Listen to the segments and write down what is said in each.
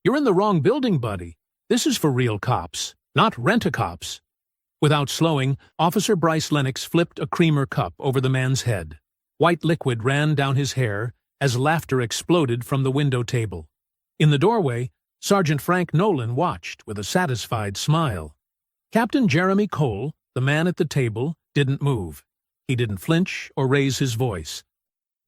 "You're in the wrong building, buddy. This is for real cops, not rent-a-cops." Without slowing, Officer Bryce Lennox flipped a creamer cup over the man's head. White liquid ran down his hair as laughter exploded from the window table. In the doorway, Sergeant Frank Nolan watched with a satisfied smile. Captain Jeremy Cole, the man at the table, didn't move. He didn't flinch or raise his voice.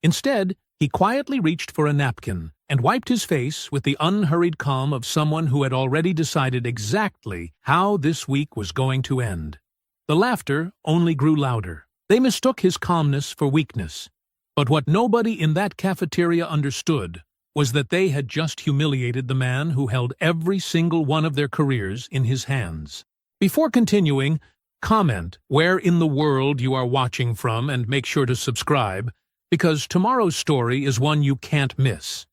Instead, he quietly reached for a napkin and wiped his face with the unhurried calm of someone who had already decided exactly how this week was going to end. The laughter only grew louder. They mistook his calmness for weakness. But what nobody in that cafeteria understood was that they had just humiliated the man who held every single one of their careers in his hands. Before continuing, comment where in the world you are watching from and make sure to subscribe, because tomorrow's story is one you can't miss.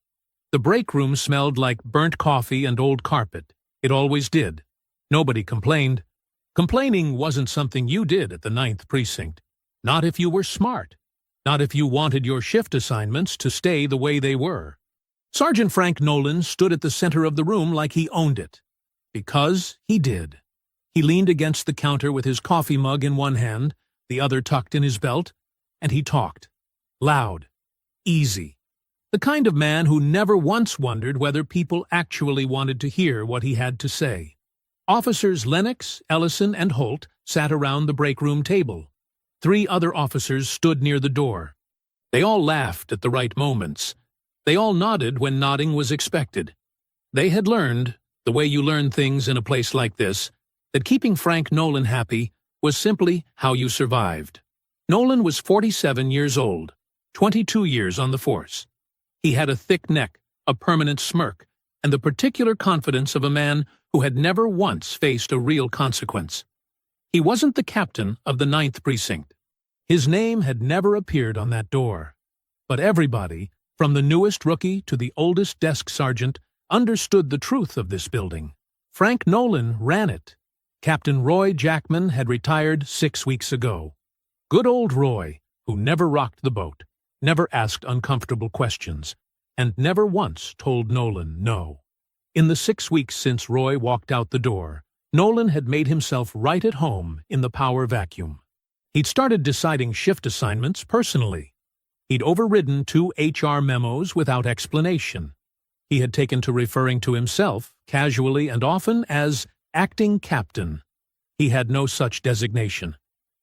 The break room smelled like burnt coffee and old carpet. It always did. Nobody complained. Complaining wasn't something you did at the 9th Precinct. Not if you were smart. Not if you wanted your shift assignments to stay the way they were. Sergeant Frank Nolan stood at the center of the room like he owned it. Because he did. He leaned against the counter with his coffee mug in one hand, the other tucked in his belt, and he talked. Loud. Easy. The kind of man who never once wondered whether people actually wanted to hear what he had to say. Officers Lennox, Ellison, and Holt sat around the break room table. 3 other officers stood near the door. They all laughed at the right moments. They all nodded when nodding was expected. They had learned, the way you learn things in a place like this, that keeping Frank Nolan happy was simply how you survived. Nolan was 47 years old, 22 years on the force. He had a thick neck, a permanent smirk, and the particular confidence of a man who had never once faced a real consequence. He wasn't the captain of the 9th Precinct. His name had never appeared on that door. But everybody, from the newest rookie to the oldest desk sergeant, understood the truth of this building. Frank Nolan ran it. Captain Roy Jackman had retired 6 weeks ago. Good old Roy, who never rocked the boat, never asked uncomfortable questions, and never once told Nolan no. In the 6 weeks since Roy walked out the door, Nolan had made himself right at home in the power vacuum. He'd started deciding shift assignments personally. He'd overridden 2 HR memos without explanation. He had taken to referring to himself, casually and often, as acting captain. He had no such designation.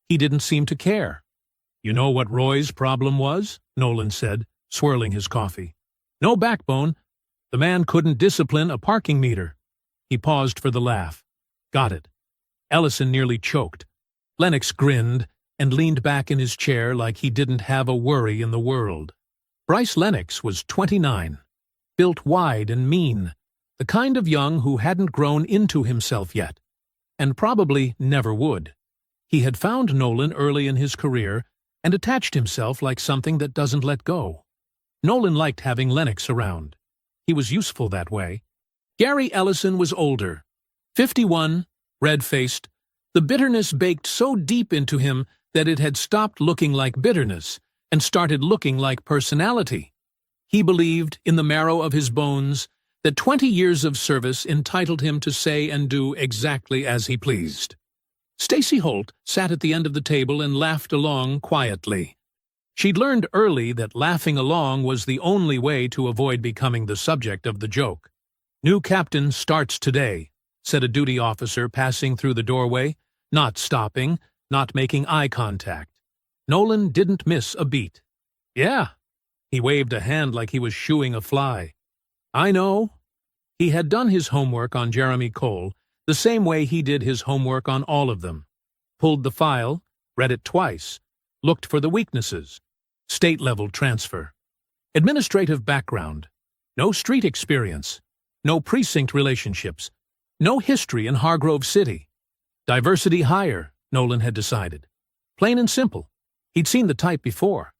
He didn't seem to care. "You know what Roy's problem was?" Nolan said, swirling his coffee. "No backbone. The man couldn't discipline a parking meter." He paused for the laugh. "Got it." Ellison nearly choked. Lennox grinned and leaned back in his chair like he didn't have a worry in the world. Bryce Lennox was 29, built wide and mean, the kind of young who hadn't grown into himself yet, and probably never would. He had found Nolan early in his career and attached himself like something that doesn't let go. Nolan liked having Lennox around. He was useful that way. Gary Ellison was older, 51, red-faced. The bitterness baked so deep into him that it had stopped looking like bitterness and started looking like personality. He believed, in the marrow of his bones, that 20 years of service entitled him to say and do exactly as he pleased. Stacy Holt sat at the end of the table and laughed along quietly. She'd learned early that laughing along was the only way to avoid becoming the subject of the joke. "New captain starts today," said a duty officer passing through the doorway, not stopping, not making eye contact. Nolan didn't miss a beat. "Yeah." He waved a hand like he was shooing a fly. "I know." He had done his homework on Jeremy Cole the same way he did his homework on all of them. Pulled the file, read it twice, looked for the weaknesses. State-level transfer. Administrative background. No street experience. No precinct relationships. No history in Hargrove City. Diversity hire, Nolan had decided. Plain and simple. He'd seen the type before.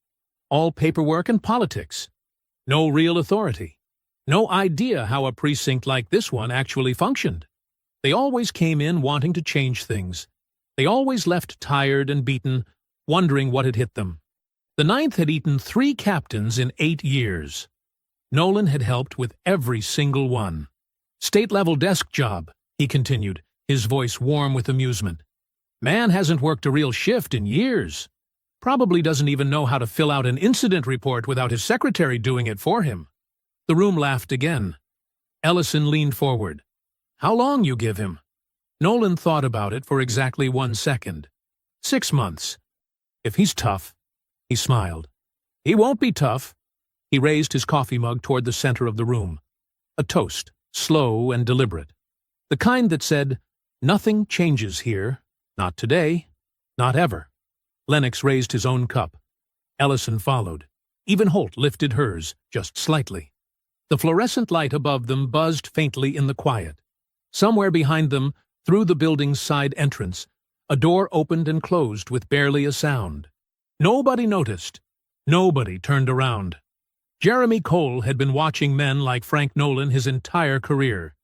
All paperwork and politics. No real authority. No idea how a precinct like this one actually functioned. They always came in wanting to change things. They always left tired and beaten, wondering what had hit them. The 9th had eaten 3 captains in 8 years. Nolan had helped with every single one. State-level desk job, he continued, his voice warm with amusement. Man hasn't worked a real shift in years. Probably doesn't even know how to fill out an incident report without his secretary doing it for him. The room laughed again. Ellison leaned forward. How long you give him? Nolan thought about it for exactly 1 second. 6 months. If he's tough. He smiled. He won't be tough. He raised his coffee mug toward the center of the room. A toast, slow and deliberate. The kind that said, nothing changes here. Not today. Not ever. Lennox raised his own cup. Ellison followed. Even Holt lifted hers, just slightly. The fluorescent light above them buzzed faintly in the quiet. Somewhere behind them, through the building's side entrance, a door opened and closed with barely a sound. Nobody noticed. Nobody turned around. Jeremy Cole had been watching men like Frank Nolan his entire career.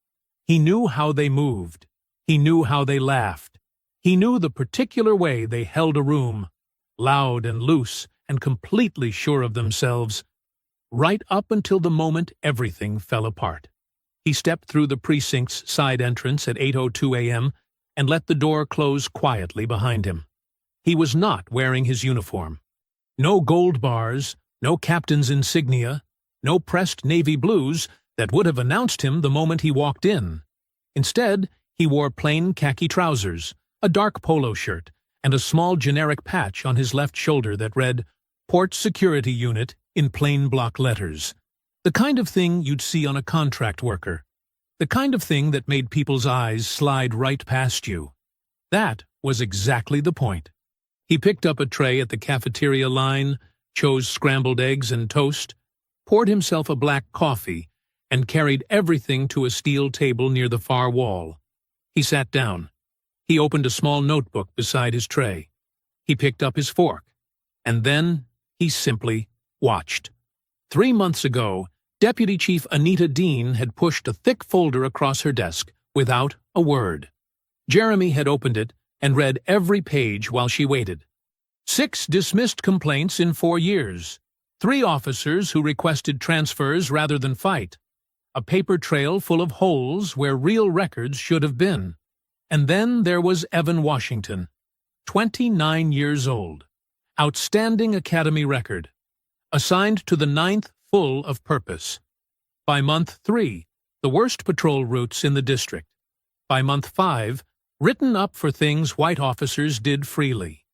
He knew how they moved. He knew how they laughed. He knew the particular way they held a room, loud and loose and completely sure of themselves, right up until the moment everything fell apart. He stepped through the precinct's side entrance at 8:02 a.m. and let the door close quietly behind him. He was not wearing his uniform. No gold bars, no captain's insignia, no pressed navy blues that would have announced him the moment he walked in. Instead, he wore plain khaki trousers, a dark polo shirt, and a small generic patch on his left shoulder that read, Port Security Unit, in plain block letters. The kind of thing you'd see on a contract worker. The kind of thing that made people's eyes slide right past you. That was exactly the point. He picked up a tray at the cafeteria line, chose scrambled eggs and toast, poured himself a black coffee, and carried everything to a steel table near the far wall. He sat down. He opened a small notebook beside his tray. He picked up his fork. And then he simply watched. 3 months ago, Deputy Chief Anita Dean had pushed a thick folder across her desk without a word. Jeremy had opened it and read every page while she waited. 6 dismissed complaints in 4 years. 3 officers who requested transfers rather than fight. A paper trail full of holes where real records should have been. And then there was Evan Washington, 29 years old. Outstanding academy record. Assigned to the 9th full of purpose. By month 3, the worst patrol routes in the district. By month 5, written up for things white officers did freely.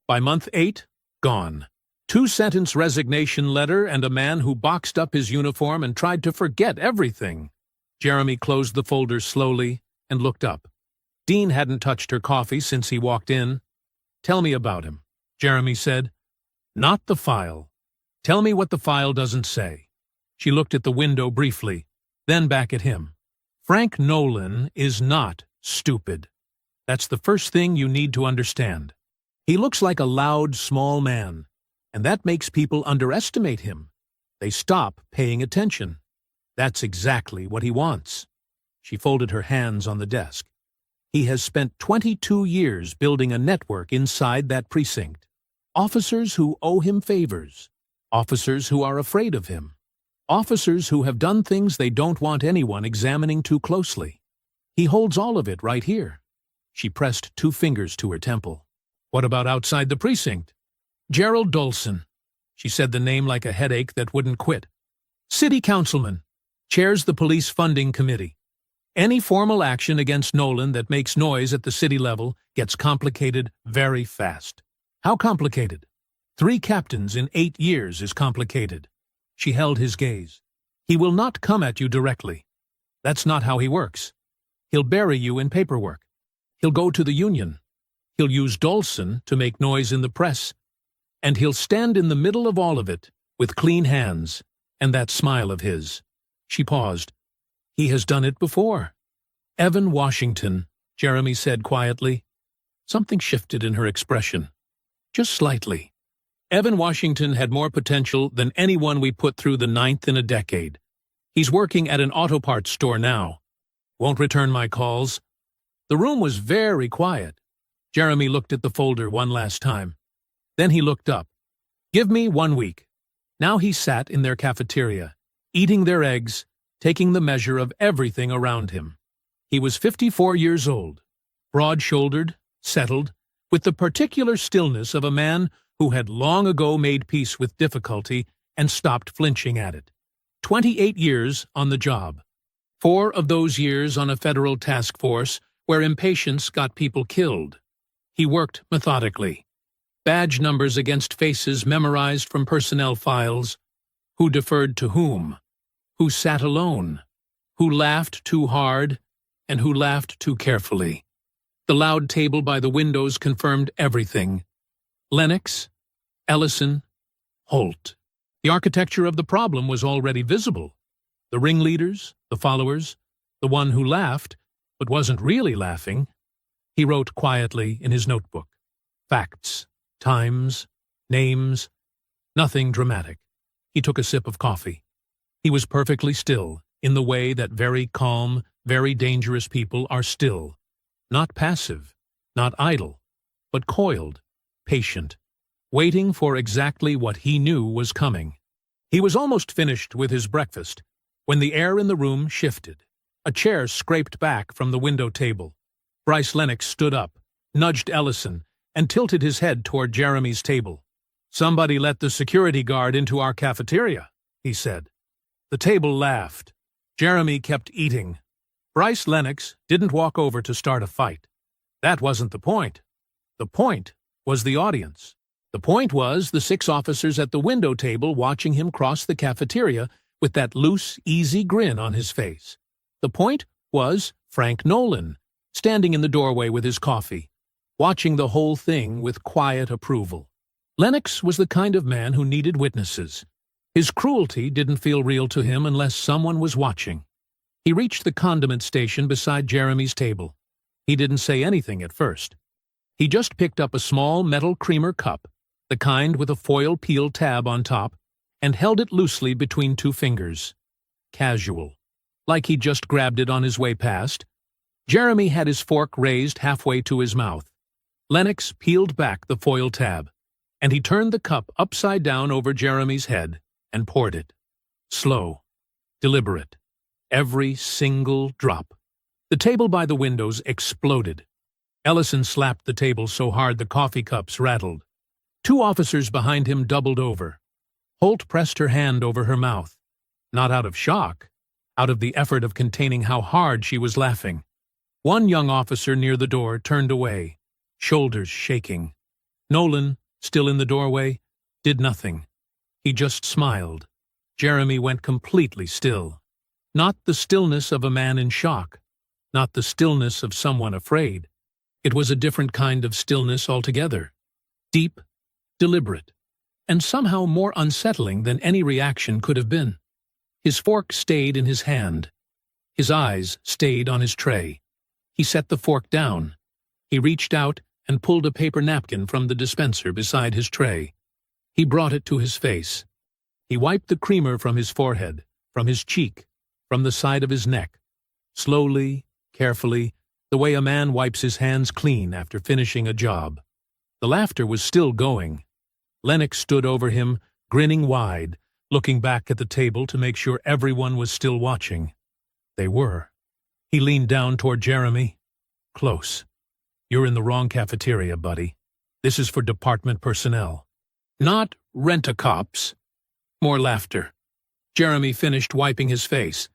By month 8, gone. 2-sentence resignation letter and a man who boxed up his uniform and tried to forget everything. Jeremy closed the folder slowly and looked up. Dean hadn't touched her coffee since he walked in. Tell me about him, Jeremy said. Not the file. Tell me what the file doesn't say. She looked at the window briefly, then back at him. Frank Nolan is not stupid. That's the first thing you need to understand. He looks like a loud, small man, and that makes people underestimate him. They stop paying attention. That's exactly what he wants. She folded her hands on the desk. He has spent 22 years building a network inside that precinct. Officers who owe him favors. Officers who are afraid of him. Officers who have done things they don't want anyone examining too closely. He holds all of it right here. She pressed 2 fingers to her temple. What about outside the precinct? Gerald Dolson. She said the name like a headache that wouldn't quit. City councilman. Chairs the police funding committee. Any formal action against Nolan that makes noise at the city level gets complicated very fast. How complicated? 3 captains in 8 years is complicated. She held his gaze. He will not come at you directly. That's not how he works. He'll bury you in paperwork. He'll go to the union. He'll use Dolson to make noise in the press. And he'll stand in the middle of all of it, with clean hands, and that smile of his. She paused. He has done it before. Evan Washington, Jeremy said quietly. Something shifted in her expression. Just slightly. Evan Washington had more potential than anyone we put through the 9th in a decade. He's working at an auto parts store now. Won't return my calls. The room was very quiet. Jeremy looked at the folder one last time. Then he looked up. Give me 1 week. Now he sat in their cafeteria, eating their eggs, taking the measure of everything around him. He was 54 years old, broad-shouldered, settled, with the particular stillness of a man who had long ago made peace with difficulty and stopped flinching at it. 28 years on the job. 4 of those years on a federal task force where impatience got people killed. He worked methodically. Badge numbers against faces memorized from personnel files. Who deferred to whom? Who sat alone? Who laughed too hard? And who laughed too carefully? The loud table by the windows confirmed everything. Lennox, Ellison, Holt. The architecture of the problem was already visible. The ringleaders, the followers, the one who laughed, but wasn't really laughing. He wrote quietly in his notebook. Facts, times, names, nothing dramatic. He took a sip of coffee. He was perfectly still, in the way that very calm, very dangerous people are still. Not passive, not idle, but coiled, patient, waiting for exactly what he knew was coming. He was almost finished with his breakfast when the air in the room shifted. A chair scraped back from the window table. Bryce Lennox stood up, nudged Ellison, and tilted his head toward Jeremy's table. "Somebody let the security guard into our cafeteria," he said. The table laughed. Jeremy kept eating. Bryce Lennox didn't walk over to start a fight. That wasn't the point. The point was the audience. The point was the 6 officers at the window table watching him cross the cafeteria with that loose, easy grin on his face. The point was Frank Nolan, standing in the doorway with his coffee, watching the whole thing with quiet approval. Lennox was the kind of man who needed witnesses. His cruelty didn't feel real to him unless someone was watching. He reached the condiment station beside Jeremy's table. He didn't say anything at first. He just picked up a small metal creamer cup, the kind with a foil peel tab on top, and held it loosely between 2 fingers. Casual. Like he'd just grabbed it on his way past. Jeremy had his fork raised halfway to his mouth. Lennox peeled back the foil tab, and he turned the cup upside down over Jeremy's head and poured it. Slow, deliberate. Every single drop. The table by the windows exploded. Ellison slapped the table so hard the coffee cups rattled. 2 officers behind him doubled over. Holt pressed her hand over her mouth. Not out of shock, out of the effort of containing how hard she was laughing. One young officer near the door turned away, shoulders shaking. Nolan, still in the doorway, did nothing. He just smiled. Jeremy went completely still. Not the stillness of a man in shock, not the stillness of someone afraid. It was a different kind of stillness altogether. Deep, deliberate, and somehow more unsettling than any reaction could have been. His fork stayed in his hand. His eyes stayed on his tray. He set the fork down. He reached out and pulled a paper napkin from the dispenser beside his tray. He brought it to his face. He wiped the creamer from his forehead, from his cheek, from the side of his neck, slowly, carefully, the way a man wipes his hands clean after finishing a job. The laughter was still going. Lennox stood over him, grinning wide, looking back at the table to make sure everyone was still watching. They were. He leaned down toward Jeremy. "Close. You're in the wrong cafeteria, buddy. This is for department personnel. Not rent-a-cops." More laughter. Jeremy finished wiping his face.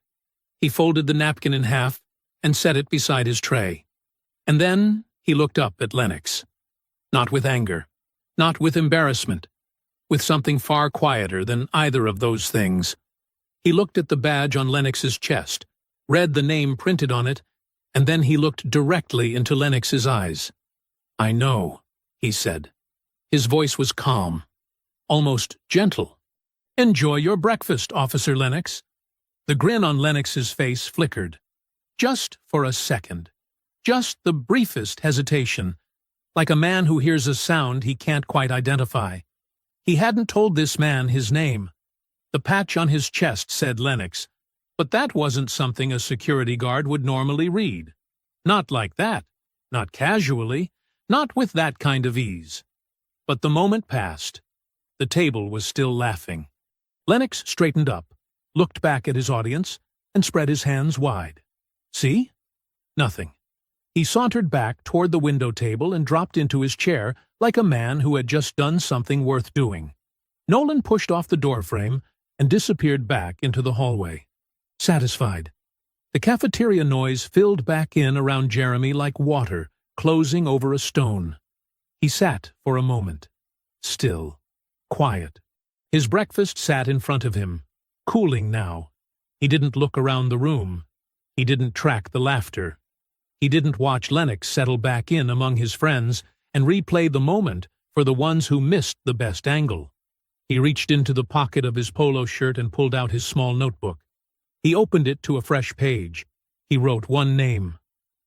He folded the napkin in half and set it beside his tray. And then he looked up at Lennox. Not with anger, not with embarrassment, with something far quieter than either of those things. He looked at the badge on Lennox's chest, read the name printed on it, and then he looked directly into Lennox's eyes. "I know," he said. His voice was calm, almost gentle. "Enjoy your breakfast, Officer Lennox." The grin on Lennox's face flickered. Just for a second. Just the briefest hesitation, like a man who hears a sound he can't quite identify. He hadn't told this man his name. The patch on his chest said Lennox, but that wasn't something a security guard would normally read. Not like that, not casually, not with that kind of ease. But the moment passed. The table was still laughing. Lennox straightened up, looked back at his audience, and spread his hands wide. See? Nothing. He sauntered back toward the window table and dropped into his chair like a man who had just done something worth doing. Nolan pushed off the doorframe and disappeared back into the hallway. Satisfied. The cafeteria noise filled back in around Jeremy like water closing over a stone. He sat for a moment. Still. Quiet. His breakfast sat in front of him, cooling now. He didn't look around the room. He didn't track the laughter. He didn't watch Lennox settle back in among his friends and replay the moment for the ones who missed the best angle. He reached into the pocket of his polo shirt and pulled out his small notebook. He opened it to a fresh page. He wrote one name,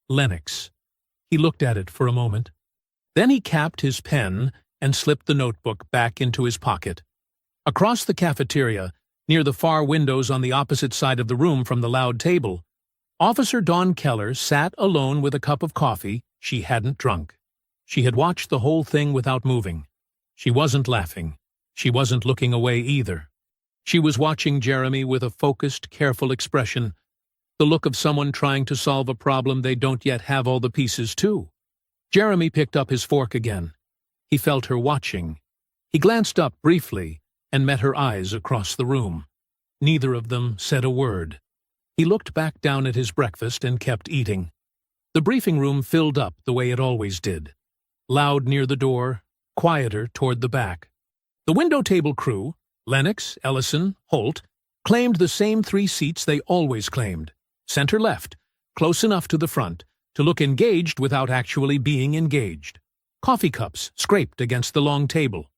Lennox. He looked at it for a moment. Then he capped his pen and slipped the notebook back into his pocket. Across the cafeteria, near the far windows on the opposite side of the room from the loud table, Officer Dawn Keller sat alone with a cup of coffee she hadn't drunk. She had watched the whole thing without moving. She wasn't laughing. She wasn't looking away either. She was watching Jeremy with a focused, careful expression, the look of someone trying to solve a problem they don't yet have all the pieces to. Jeremy picked up his fork again. He felt her watching. He glanced up briefly and met her eyes across the room. Neither of them said a word. He looked back down at his breakfast and kept eating. The briefing room filled up the way it always did. Loud near the door, quieter toward the back. The window table crew, Lennox, Ellison, Holt, claimed the same 3 seats they always claimed. Center left, close enough to the front, to look engaged without actually being engaged. Coffee cups scraped against the long table.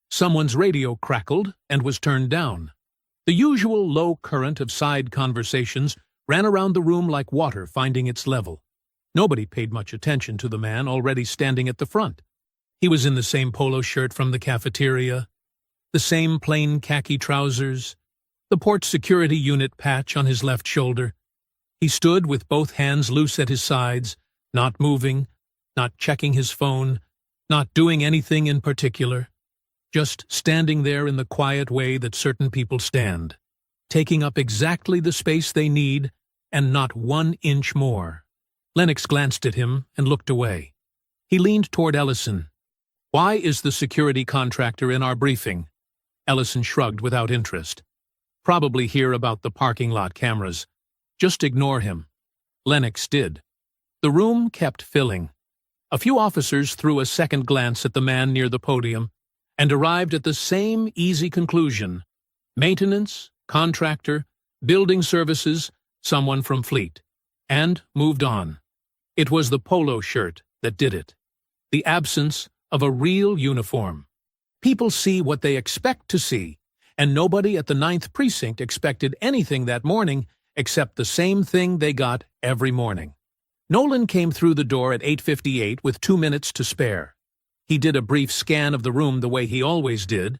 Someone's radio crackled and was turned down. The usual low current of side conversations ran around the room like water finding its level. Nobody paid much attention to the man already standing at the front. He was in the same polo shirt from the cafeteria, the same plain khaki trousers, the port security unit patch on his left shoulder. He stood with both hands loose at his sides, not moving, not checking his phone, not doing anything in particular. Just standing there in the quiet way that certain people stand, taking up exactly the space they need and not 1 inch more. Lennox glanced at him and looked away. He leaned toward Ellison. "Why is the security contractor in our briefing?" Ellison shrugged without interest. "Probably hear about the parking lot cameras. Just ignore him." Lennox did. The room kept filling. A few officers threw a second glance at the man near the podium and arrived at the same easy conclusion. Maintenance, contractor, building services, someone from Fleet. And moved on. It was the polo shirt that did it. The absence of a real uniform. People see what they expect to see, and nobody at the 9th Precinct expected anything that morning except the same thing they got every morning. Nolan came through the door at 8:58 with 2 minutes to spare. He did a brief scan of the room the way he always did,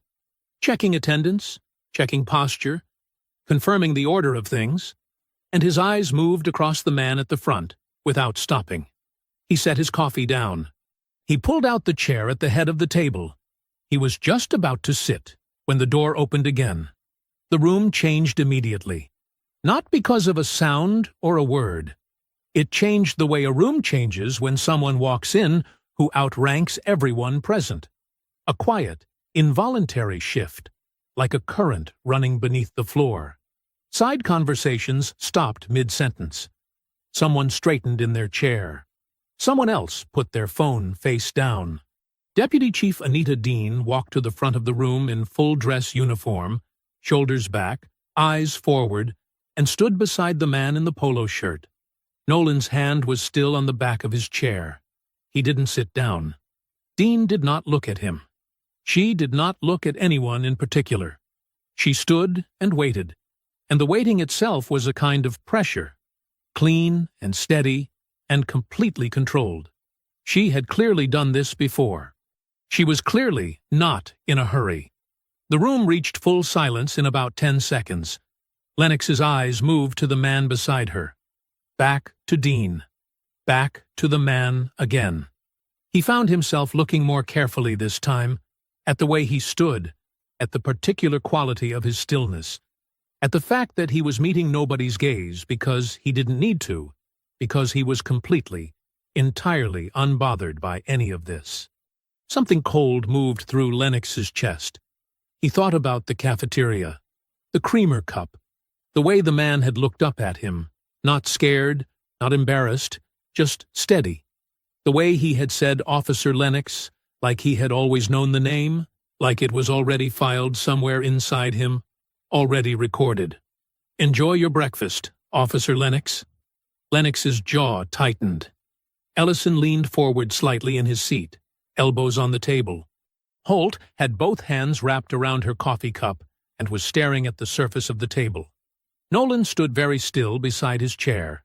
checking attendance, checking posture, confirming the order of things, and his eyes moved across the man at the front without stopping. He set his coffee down. He pulled out the chair at the head of the table. He was just about to sit when the door opened again. The room changed immediately. Not because of a sound or a word. It changed the way a room changes when someone walks in who outranks everyone present. A quiet, involuntary shift, like a current running beneath the floor. Side conversations stopped mid-sentence. Someone straightened in their chair. Someone else put their phone face down. Deputy Chief Anita Dean walked to the front of the room in full-dress uniform, shoulders back, eyes forward, and stood beside the man in the polo shirt. Nolan's hand was still on the back of his chair. He didn't sit down. Dean did not look at him. She did not look at anyone in particular. She stood and waited, and the waiting itself was a kind of pressure, clean and steady and completely controlled. She had clearly done this before. She was clearly not in a hurry. The room reached full silence in about 10 seconds. Lennox's eyes moved to the man beside her. Back to Dean. Back to the man again. He found himself looking more carefully this time, at the way he stood, at the particular quality of his stillness. At the fact that he was meeting nobody's gaze because he didn't need to, because he was completely, entirely unbothered by any of this. Something cold moved through Lennox's chest. He thought about the cafeteria, the creamer cup, the way the man had looked up at him, not scared, not embarrassed, just steady. The way he had said Officer Lennox, like he had always known the name, like it was already filed somewhere inside him, already recorded. "Enjoy your breakfast, Officer Lennox." Lennox's jaw tightened. Ellison leaned forward slightly in his seat, elbows on the table. Holt had both hands wrapped around her coffee cup and was staring at the surface of the table. Nolan stood very still beside his chair.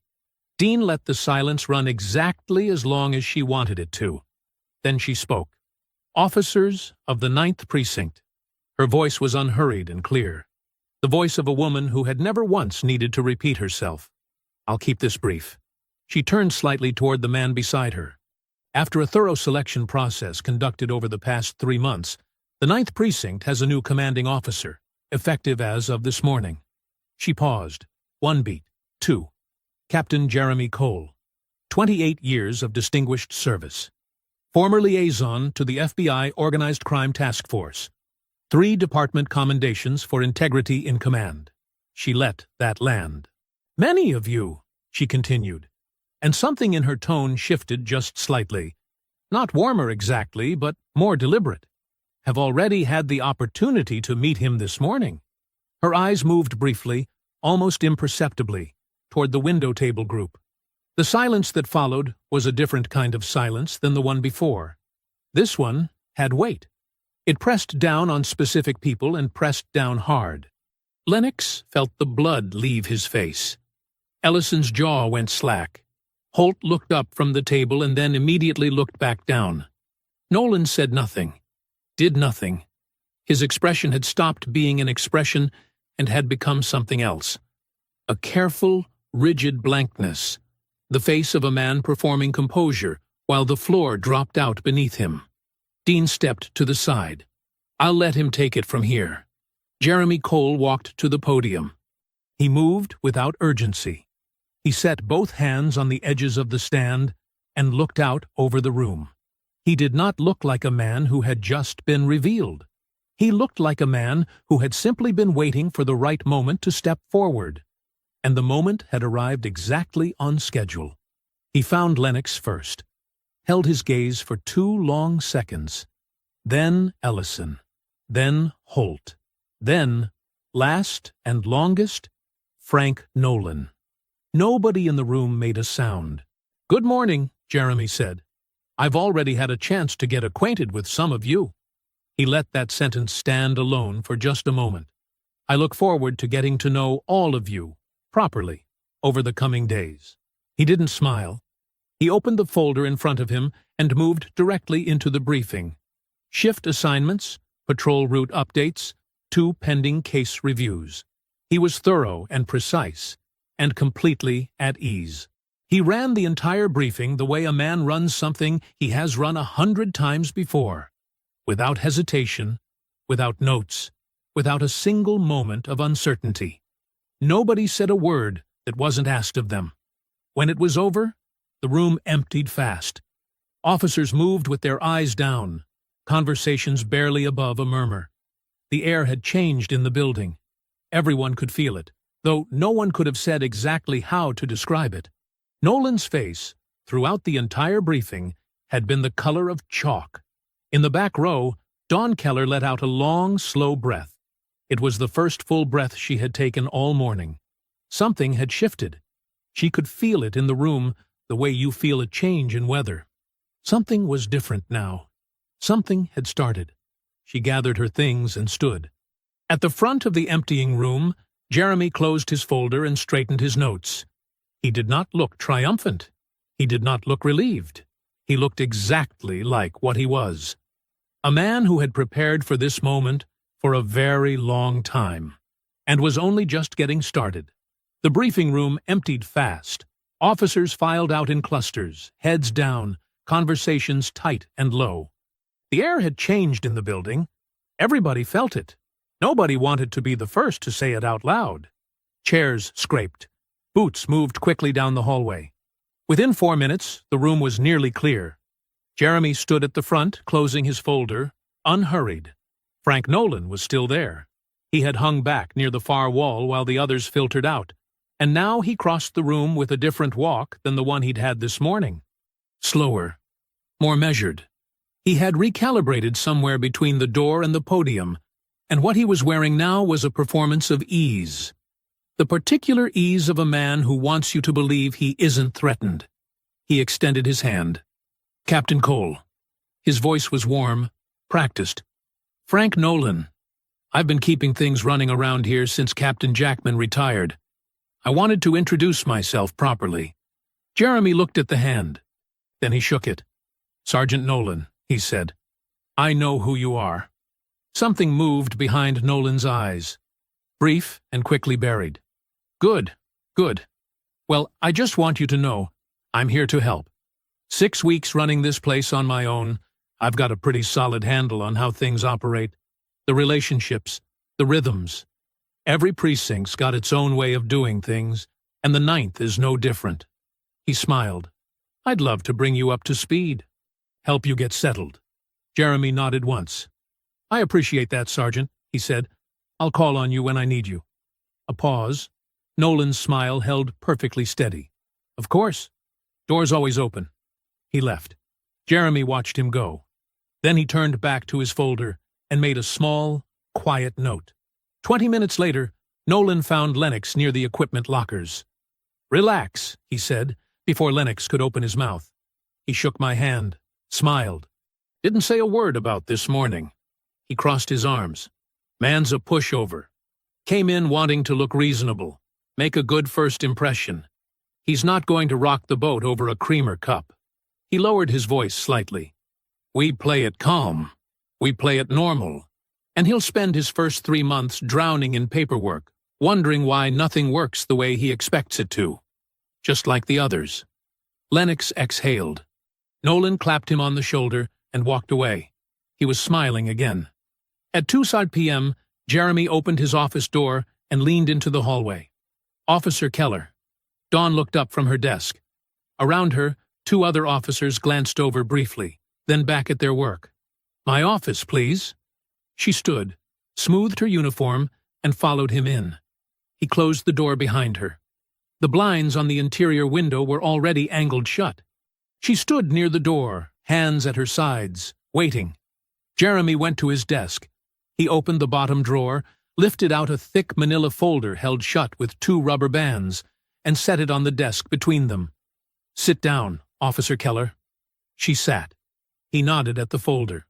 Dean let the silence run exactly as long as she wanted it to. Then she spoke. "Officers of the 9th Precinct." Her voice was unhurried and clear. The voice of a woman who had never once needed to repeat herself. "I'll keep this brief." She turned slightly toward the man beside her. "After a thorough selection process conducted over the past 3 months, the 9th Precinct has a new commanding officer, effective as of this morning." She paused. 1 beat. 2. Captain Jeremy Cole. 28 years of distinguished service. Former liaison to the FBI Organized Crime Task Force. 3 department commendations for integrity in command. She let that land. "Many of you," she continued, and something in her tone shifted just slightly. Not warmer exactly, but more deliberate. "Have already had the opportunity to meet him this morning." Her eyes moved briefly, almost imperceptibly, toward the window table group. The silence that followed was a different kind of silence than the one before. This one had weight. It pressed down on specific people and pressed down hard. Lennox felt the blood leave his face. Ellison's jaw went slack. Holt looked up from the table and then immediately looked back down. Nolan said nothing, did nothing. His expression had stopped being an expression and had become something else. A careful, rigid blankness, the face of a man performing composure while the floor dropped out beneath him. Dean stepped to the side. "I'll let him take it from here." Jeremy Cole walked to the podium. He moved without urgency. He set both hands on the edges of the stand and looked out over the room. He did not look like a man who had just been revealed. He looked like a man who had simply been waiting for the right moment to step forward. And the moment had arrived exactly on schedule. He found Lennox first, held his gaze for 2 long seconds, then Ellison, then Holt, then, last and longest, Frank Nolan. Nobody in the room made a sound. "Good morning," Jeremy said. "I've already had a chance to get acquainted with some of you." He let that sentence stand alone for just a moment. "I look forward to getting to know all of you, properly, over the coming days." He didn't smile. He opened the folder in front of him and moved directly into the briefing. Shift assignments, patrol route updates, 2 pending case reviews. He was thorough and precise, and completely at ease. He ran the entire briefing the way a man runs something he has run 100 times before, without hesitation, without notes, without a single moment of uncertainty. Nobody said a word that wasn't asked of them. When it was over, the room emptied fast. Officers moved with their eyes down, conversations barely above a murmur. The air had changed in the building. Everyone could feel it, though no one could have said exactly how to describe it. Nolan's face, throughout the entire briefing, had been the color of chalk. In the back row, Dawn Keller let out a long, slow breath. It was the first full breath she had taken all morning. Something had shifted. She could feel it in the room the way you feel a change in weather. Something was different now. Something had started. She gathered her things and stood. At the front of the emptying room, Jeremy closed his folder and straightened his notes. He did not look triumphant. He did not look relieved. He looked exactly like what he was. A man who had prepared for this moment for a very long time, and was only just getting started. The briefing room emptied fast. Officers filed out in clusters, heads down, conversations tight and low. The air had changed in the building. Everybody felt it. Nobody wanted to be the first to say it out loud. Chairs scraped. Boots moved quickly down the hallway. Within 4 minutes, the room was nearly clear. Jeremy stood at the front, closing his folder, unhurried. Frank Nolan was still there. He had hung back near the far wall while the others filtered out, and now he crossed the room with a different walk than the one he'd had this morning. Slower, more measured. He had recalibrated somewhere between the door and the podium, and what he was wearing now was a performance of ease. The particular ease of a man who wants you to believe he isn't threatened. He extended his hand. Captain Cole. His voice was warm, practiced. Frank Nolan. I've been keeping things running around here since Captain Jackman retired. I wanted to introduce myself properly. Jeremy looked at the hand. Then he shook it. Sergeant Nolan, he said. I know who you are. Something moved behind Nolan's eyes. Brief and quickly buried. Good, good. Well, I just want you to know, I'm here to help. 6 weeks running this place on my own, I've got a pretty solid handle on how things operate. The relationships, the rhythms. Every precinct's got its own way of doing things, and the 9th is no different. He smiled. I'd love to bring you up to speed. Help you get settled. Jeremy nodded once. I appreciate that, Sergeant, he said. I'll call on you when I need you. A pause. Nolan's smile held perfectly steady. Of course. Door's always open. He left. Jeremy watched him go. Then he turned back to his folder and made a small, quiet note. 20 minutes later, Nolan found Lennox near the equipment lockers. Relax, he said, before Lennox could open his mouth. He shook my hand, smiled. Didn't say a word about this morning. He crossed his arms. Man's a pushover. Came in wanting to look reasonable, make a good first impression. He's not going to rock the boat over a creamer cup. He lowered his voice slightly. We play it calm. We play it normal. And he'll spend his first 3 months drowning in paperwork, wondering why nothing works the way he expects it to. Just like the others. Lennox exhaled. Nolan clapped him on the shoulder and walked away. He was smiling again. At 2:00 p.m., Jeremy opened his office door and leaned into the hallway. Officer Keller. Dawn looked up from her desk. Around her, 2 other officers glanced over briefly, then back at their work. My office, please. She stood, smoothed her uniform, and followed him in. He closed the door behind her. The blinds on the interior window were already angled shut. She stood near the door, hands at her sides, waiting. Jeremy went to his desk. He opened the bottom drawer, lifted out a thick manila folder held shut with 2 rubber bands, and set it on the desk between them. Sit down, Officer Keller. She sat. He nodded at the folder.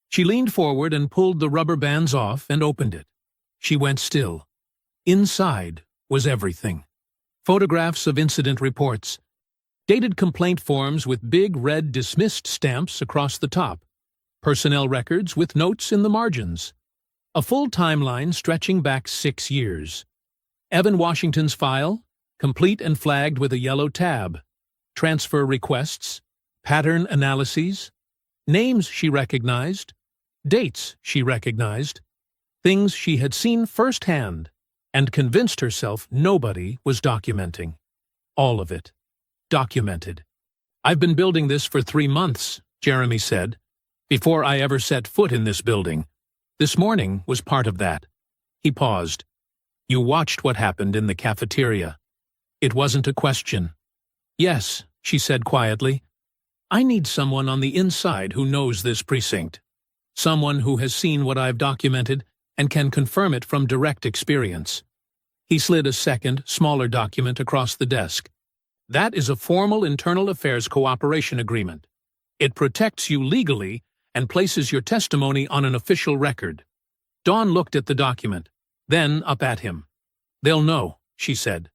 She leaned forward and pulled the rubber bands off and opened it. She went still. Inside was everything. Photographs of incident reports. Dated complaint forms with big red dismissed stamps across the top. Personnel records with notes in the margins. A full timeline stretching back 6 years. Evan Washington's file, complete and flagged with a yellow tab. Transfer requests. Pattern analyses. Names she recognized. Dates she recognized. Things she had seen firsthand and convinced herself nobody was documenting. All of it. Documented. I've been building this for 3 months, Jeremy said, before I ever set foot in this building. This morning was part of that. He paused. You watched what happened in the cafeteria. It wasn't a question. Yes, she said quietly. I need someone on the inside who knows this precinct. Someone who has seen what I've documented and can confirm it from direct experience. He slid a second, smaller document across the desk. That is a formal internal affairs cooperation agreement. It protects you legally and places your testimony on an official record. Dawn looked at the document, then up at him. They'll know, she said.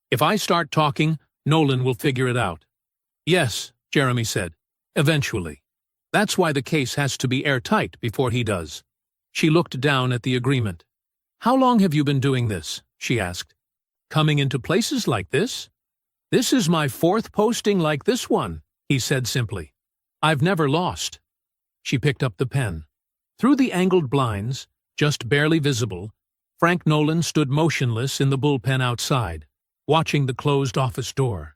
If I start talking, Nolan will figure it out. Yes, Jeremy said. Eventually. That's why the case has to be airtight before he does. She looked down at the agreement. How long have you been doing this? She asked. Coming into places like this? This is my 4th posting like this one, he said simply. I've never lost. She picked up the pen. Through the angled blinds, just barely visible, Frank Nolan stood motionless in the bullpen outside, watching the closed office door.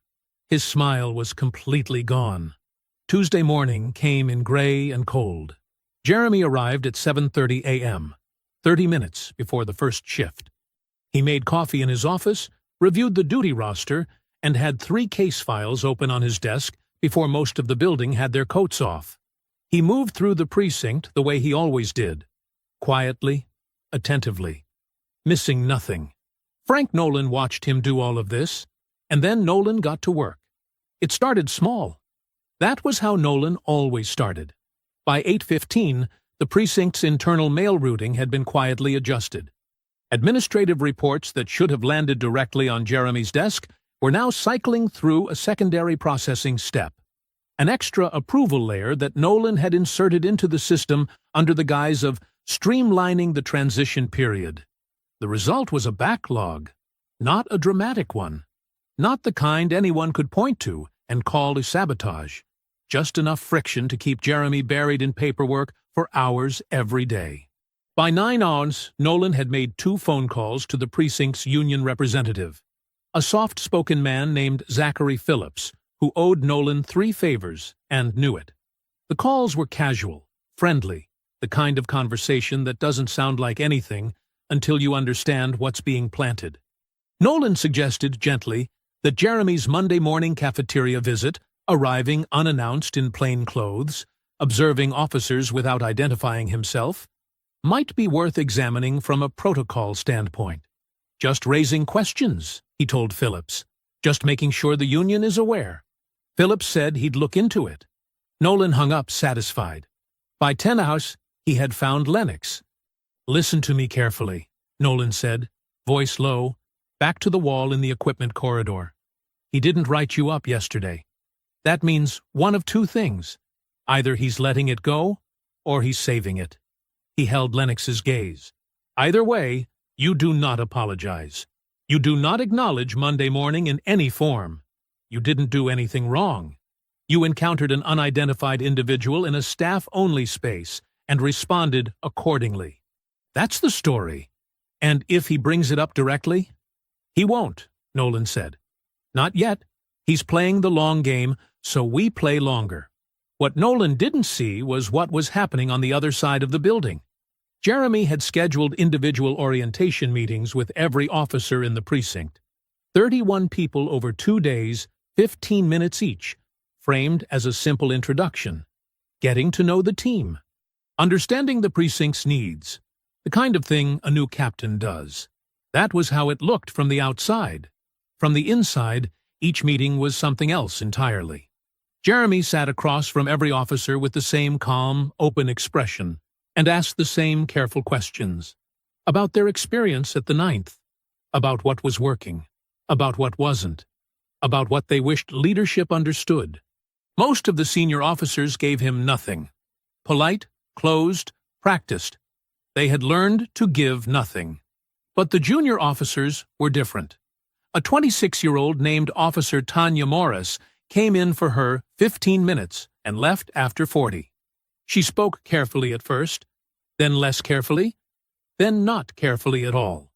His smile was completely gone. Tuesday morning came in gray and cold. Jeremy arrived at 7:30 a.m., 30 minutes before the first shift. He made coffee in his office, reviewed the duty roster, and had 3 case files open on his desk before most of the building had their coats off. He moved through the precinct the way he always did, quietly, attentively, missing nothing. Frank Nolan watched him do all of this, and then Nolan got to work. It started small. That was how Nolan always started. By 8:15, the precinct's internal mail routing had been quietly adjusted. Administrative reports that should have landed directly on Jeremy's desk were now cycling through a secondary processing step, an extra approval layer that Nolan had inserted into the system under the guise of streamlining the transition period. The result was a backlog, not a dramatic one, not the kind anyone could point to and call a sabotage, just enough friction to keep Jeremy buried in paperwork for hours every day. By 9 hours, Nolan had made 2 phone calls to the precinct's union representative, a soft-spoken man named Zachary Phillips, who owed Nolan 3 favors and knew it. The calls were casual, friendly, the kind of conversation that doesn't sound like anything until you understand what's being planted. Nolan suggested gently that Jeremy's Monday morning cafeteria visit, arriving unannounced in plain clothes, observing officers without identifying himself, might be worth examining from a protocol standpoint. Just raising questions, he told Phillips. Just making sure the union is aware. Phillips said he'd look into it. Nolan hung up satisfied. By 10 hours, he had found Lennox. "Listen to me carefully," Nolan said, voice low, back to the wall in the equipment corridor. "He didn't write you up yesterday. That means one of 2 things. Either he's letting it go, or he's saving it." He held Lennox's gaze. "Either way, you do not apologize. You do not acknowledge Monday morning in any form. You didn't do anything wrong. You encountered an unidentified individual in a staff-only space and responded accordingly. That's the story. And if he brings it up directly?" "He won't," Nolan said. "Not yet. He's playing the long game, so we play longer." What Nolan didn't see was what was happening on the other side of the building. Jeremy had scheduled individual orientation meetings with every officer in the precinct. 31 people over 2 days, 15 minutes each, framed as a simple introduction. Getting to know the team. Understanding the precinct's needs. The kind of thing a new captain does. That was how it looked from the outside. From the inside, each meeting was something else entirely. Jeremy sat across from every officer with the same calm, open expression, and asked the same careful questions. About their experience at the 9th, about what was working, about what wasn't, about what they wished leadership understood. Most of the senior officers gave him nothing. Polite, closed, practiced. They had learned to give nothing. But the junior officers were different. A 26-year-old named Officer Tanya Morris came in for her 15 minutes and left after 40. She spoke carefully at first, then less carefully, then not carefully at all.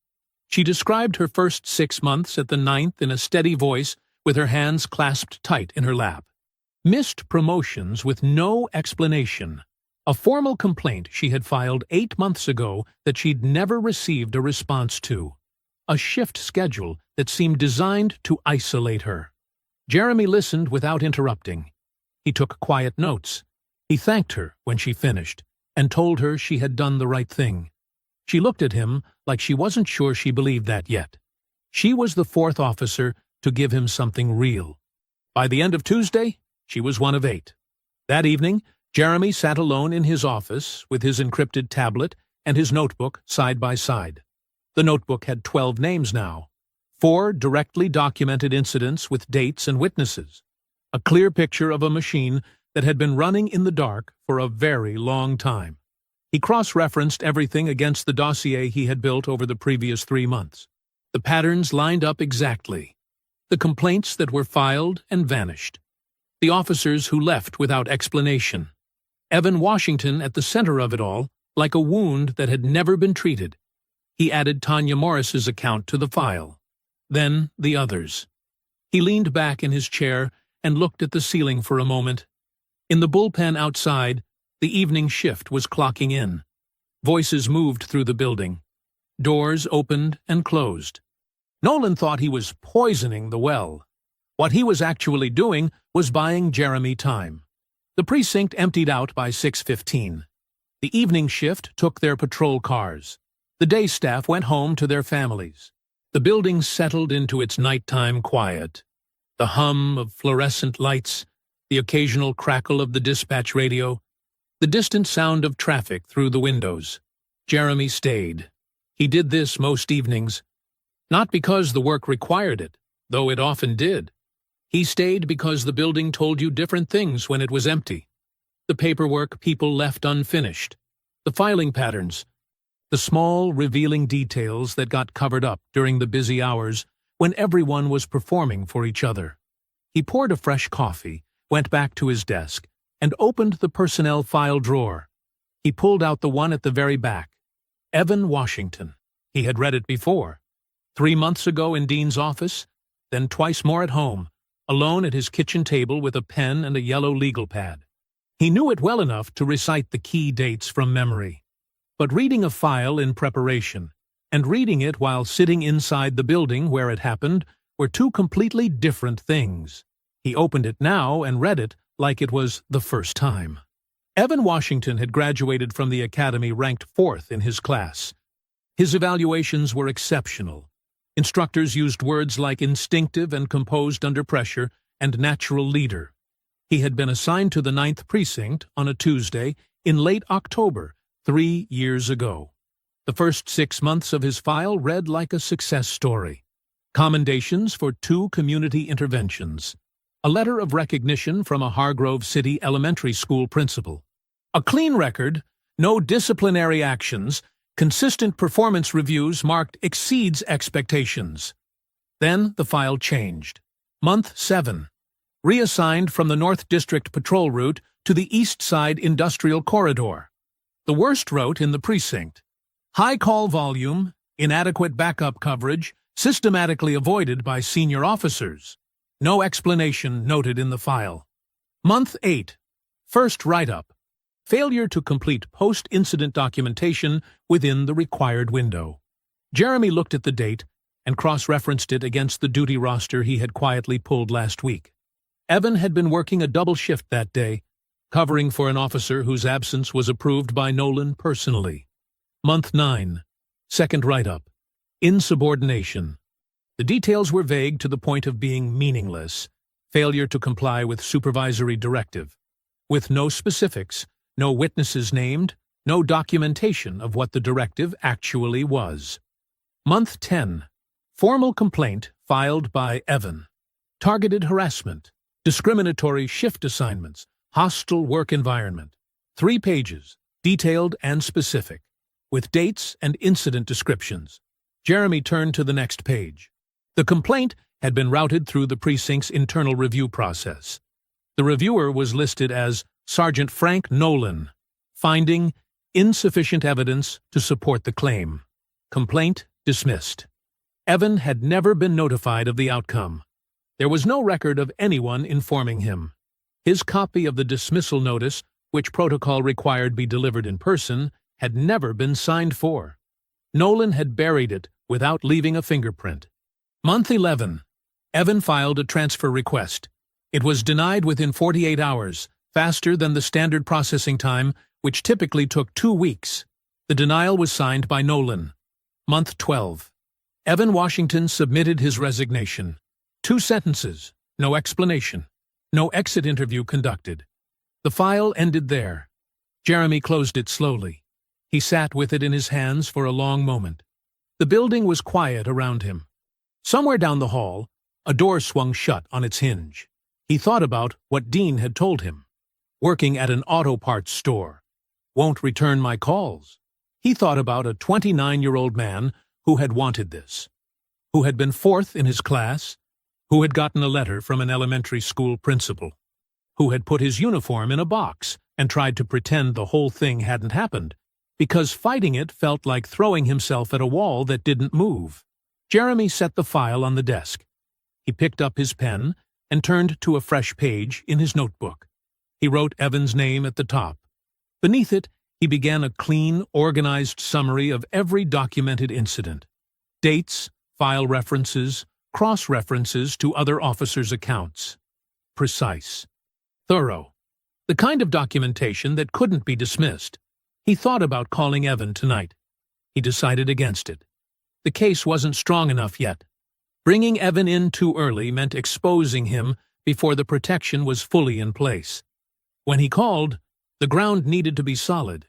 She described her first 6 months at the 9th in a steady voice with her hands clasped tight in her lap. Missed promotions with no explanation. A formal complaint she had filed 8 months ago that she'd never received a response to. A shift schedule that seemed designed to isolate her. Jeremy listened without interrupting. He took quiet notes. He thanked her when she finished, and told her she had done the right thing. She looked at him like she wasn't sure she believed that yet. She was the 4th officer to give him something real. By the end of Tuesday, she was one of 8. That evening, Jeremy sat alone in his office with his encrypted tablet and his notebook side by side. The notebook had 12 names now. 4 directly documented incidents with dates and witnesses. A clear picture of a machine that had been running in the dark for a very long time. He cross-referenced everything against the dossier he had built over the previous 3 months. The patterns lined up exactly. The complaints that were filed and vanished. The officers who left without explanation. Evan Washington at the center of it all, like a wound that had never been treated. He added Tanya Morris's account to the file. Then the others. He leaned back in his chair and looked at the ceiling for a moment. In the bullpen outside, the evening shift was clocking in. Voices moved through the building. Doors opened and closed. Nolan thought he was poisoning the well. What he was actually doing was buying Jeremy time. The precinct emptied out by 6:15. The evening shift took their patrol cars. The day staff went home to their families. The building settled into its nighttime quiet. The hum of fluorescent lights, the occasional crackle of the dispatch radio, the distant sound of traffic through the windows. Jeremy stayed. He did this most evenings, not because the work required it, though it often did. He stayed because the building told you different things when it was empty. The paperwork people left unfinished, the filing patterns, the small, revealing details that got covered up during the busy hours when everyone was performing for each other. He poured a fresh coffee, went back to his desk, and opened the personnel file drawer. He pulled out the one at the very back. Evan Washington. He had read it before. 3 months ago in Dean's office, then twice more at home, alone at his kitchen table with a pen and a yellow legal pad. He knew it well enough to recite the key dates from memory. But reading a file in preparation and reading it while sitting inside the building where it happened were two completely different things. He opened it now and read it like it was the first time. Evan Washington had graduated from the academy ranked 4th in his class. His evaluations were exceptional. Instructors used words like instinctive and composed under pressure and natural leader. He had been assigned to the 9th Precinct on a Tuesday in late October, 3 years ago. The first 6 months of his file read like a success story. Commendations for 2 community interventions. A letter of recognition from a Hargrove City elementary school principal. A clean record, no disciplinary actions, consistent performance reviews marked exceeds expectations. Then the file changed. Month 7. Reassigned from the North District patrol route to the East Side Industrial Corridor. The worst wrote in the precinct. High call volume, inadequate backup coverage, systematically avoided by senior officers. No explanation noted in the file. Month 8. First write-up. Failure to complete post-incident documentation within the required window. Jeremy looked at the date and cross-referenced it against the duty roster he had quietly pulled last week. Evan had been working a double shift that day, covering for an officer whose absence was approved by Nolan personally. Month 9. Second write-up. Insubordination. The details were vague to the point of being meaningless. Failure to comply with supervisory directive. With no specifics, no witnesses named, no documentation of what the directive actually was. Month 10. Formal complaint filed by Evan. Targeted harassment. Discriminatory shift assignments. Hostile work environment. 3 pages, detailed and specific, with dates and incident descriptions. Jeremy turned to the next page. The complaint had been routed through the precinct's internal review process. The reviewer was listed as Sergeant Frank Nolan, finding insufficient evidence to support the claim. Complaint dismissed. Evan had never been notified of the outcome. There was no record of anyone informing him. His copy of the dismissal notice, which protocol required be delivered in person, had never been signed for. Nolan had buried it without leaving a fingerprint. Month 11. Evan filed a transfer request. It was denied within 48 hours, faster than the standard processing time, which typically took 2 weeks. The denial was signed by Nolan. Month 12. Evan Washington submitted his resignation. 2 sentences, no explanation, no exit interview conducted. The file ended there. Jeremy closed it slowly. He sat with it in his hands for a long moment. The building was quiet around him. Somewhere down the hall, a door swung shut on its hinge. He thought about what Dean had told him. Working at an auto parts store. Won't return my calls. He thought about a 29-year-old man who had wanted this, who had been 4th in his class, who had gotten a letter from an elementary school principal, who had put his uniform in a box and tried to pretend the whole thing hadn't happened, because fighting it felt like throwing himself at a wall that didn't move. Jeremy set the file on the desk. He picked up his pen and turned to a fresh page in his notebook. He wrote Evan's name at the top. Beneath it, he began a clean, organized summary of every documented incident. Dates, file references, cross-references to other officers' accounts. Precise. Thorough. The kind of documentation that couldn't be dismissed. He thought about calling Evan tonight. He decided against it. The case wasn't strong enough yet. Bringing Evan in too early meant exposing him before the protection was fully in place. When he called, the ground needed to be solid.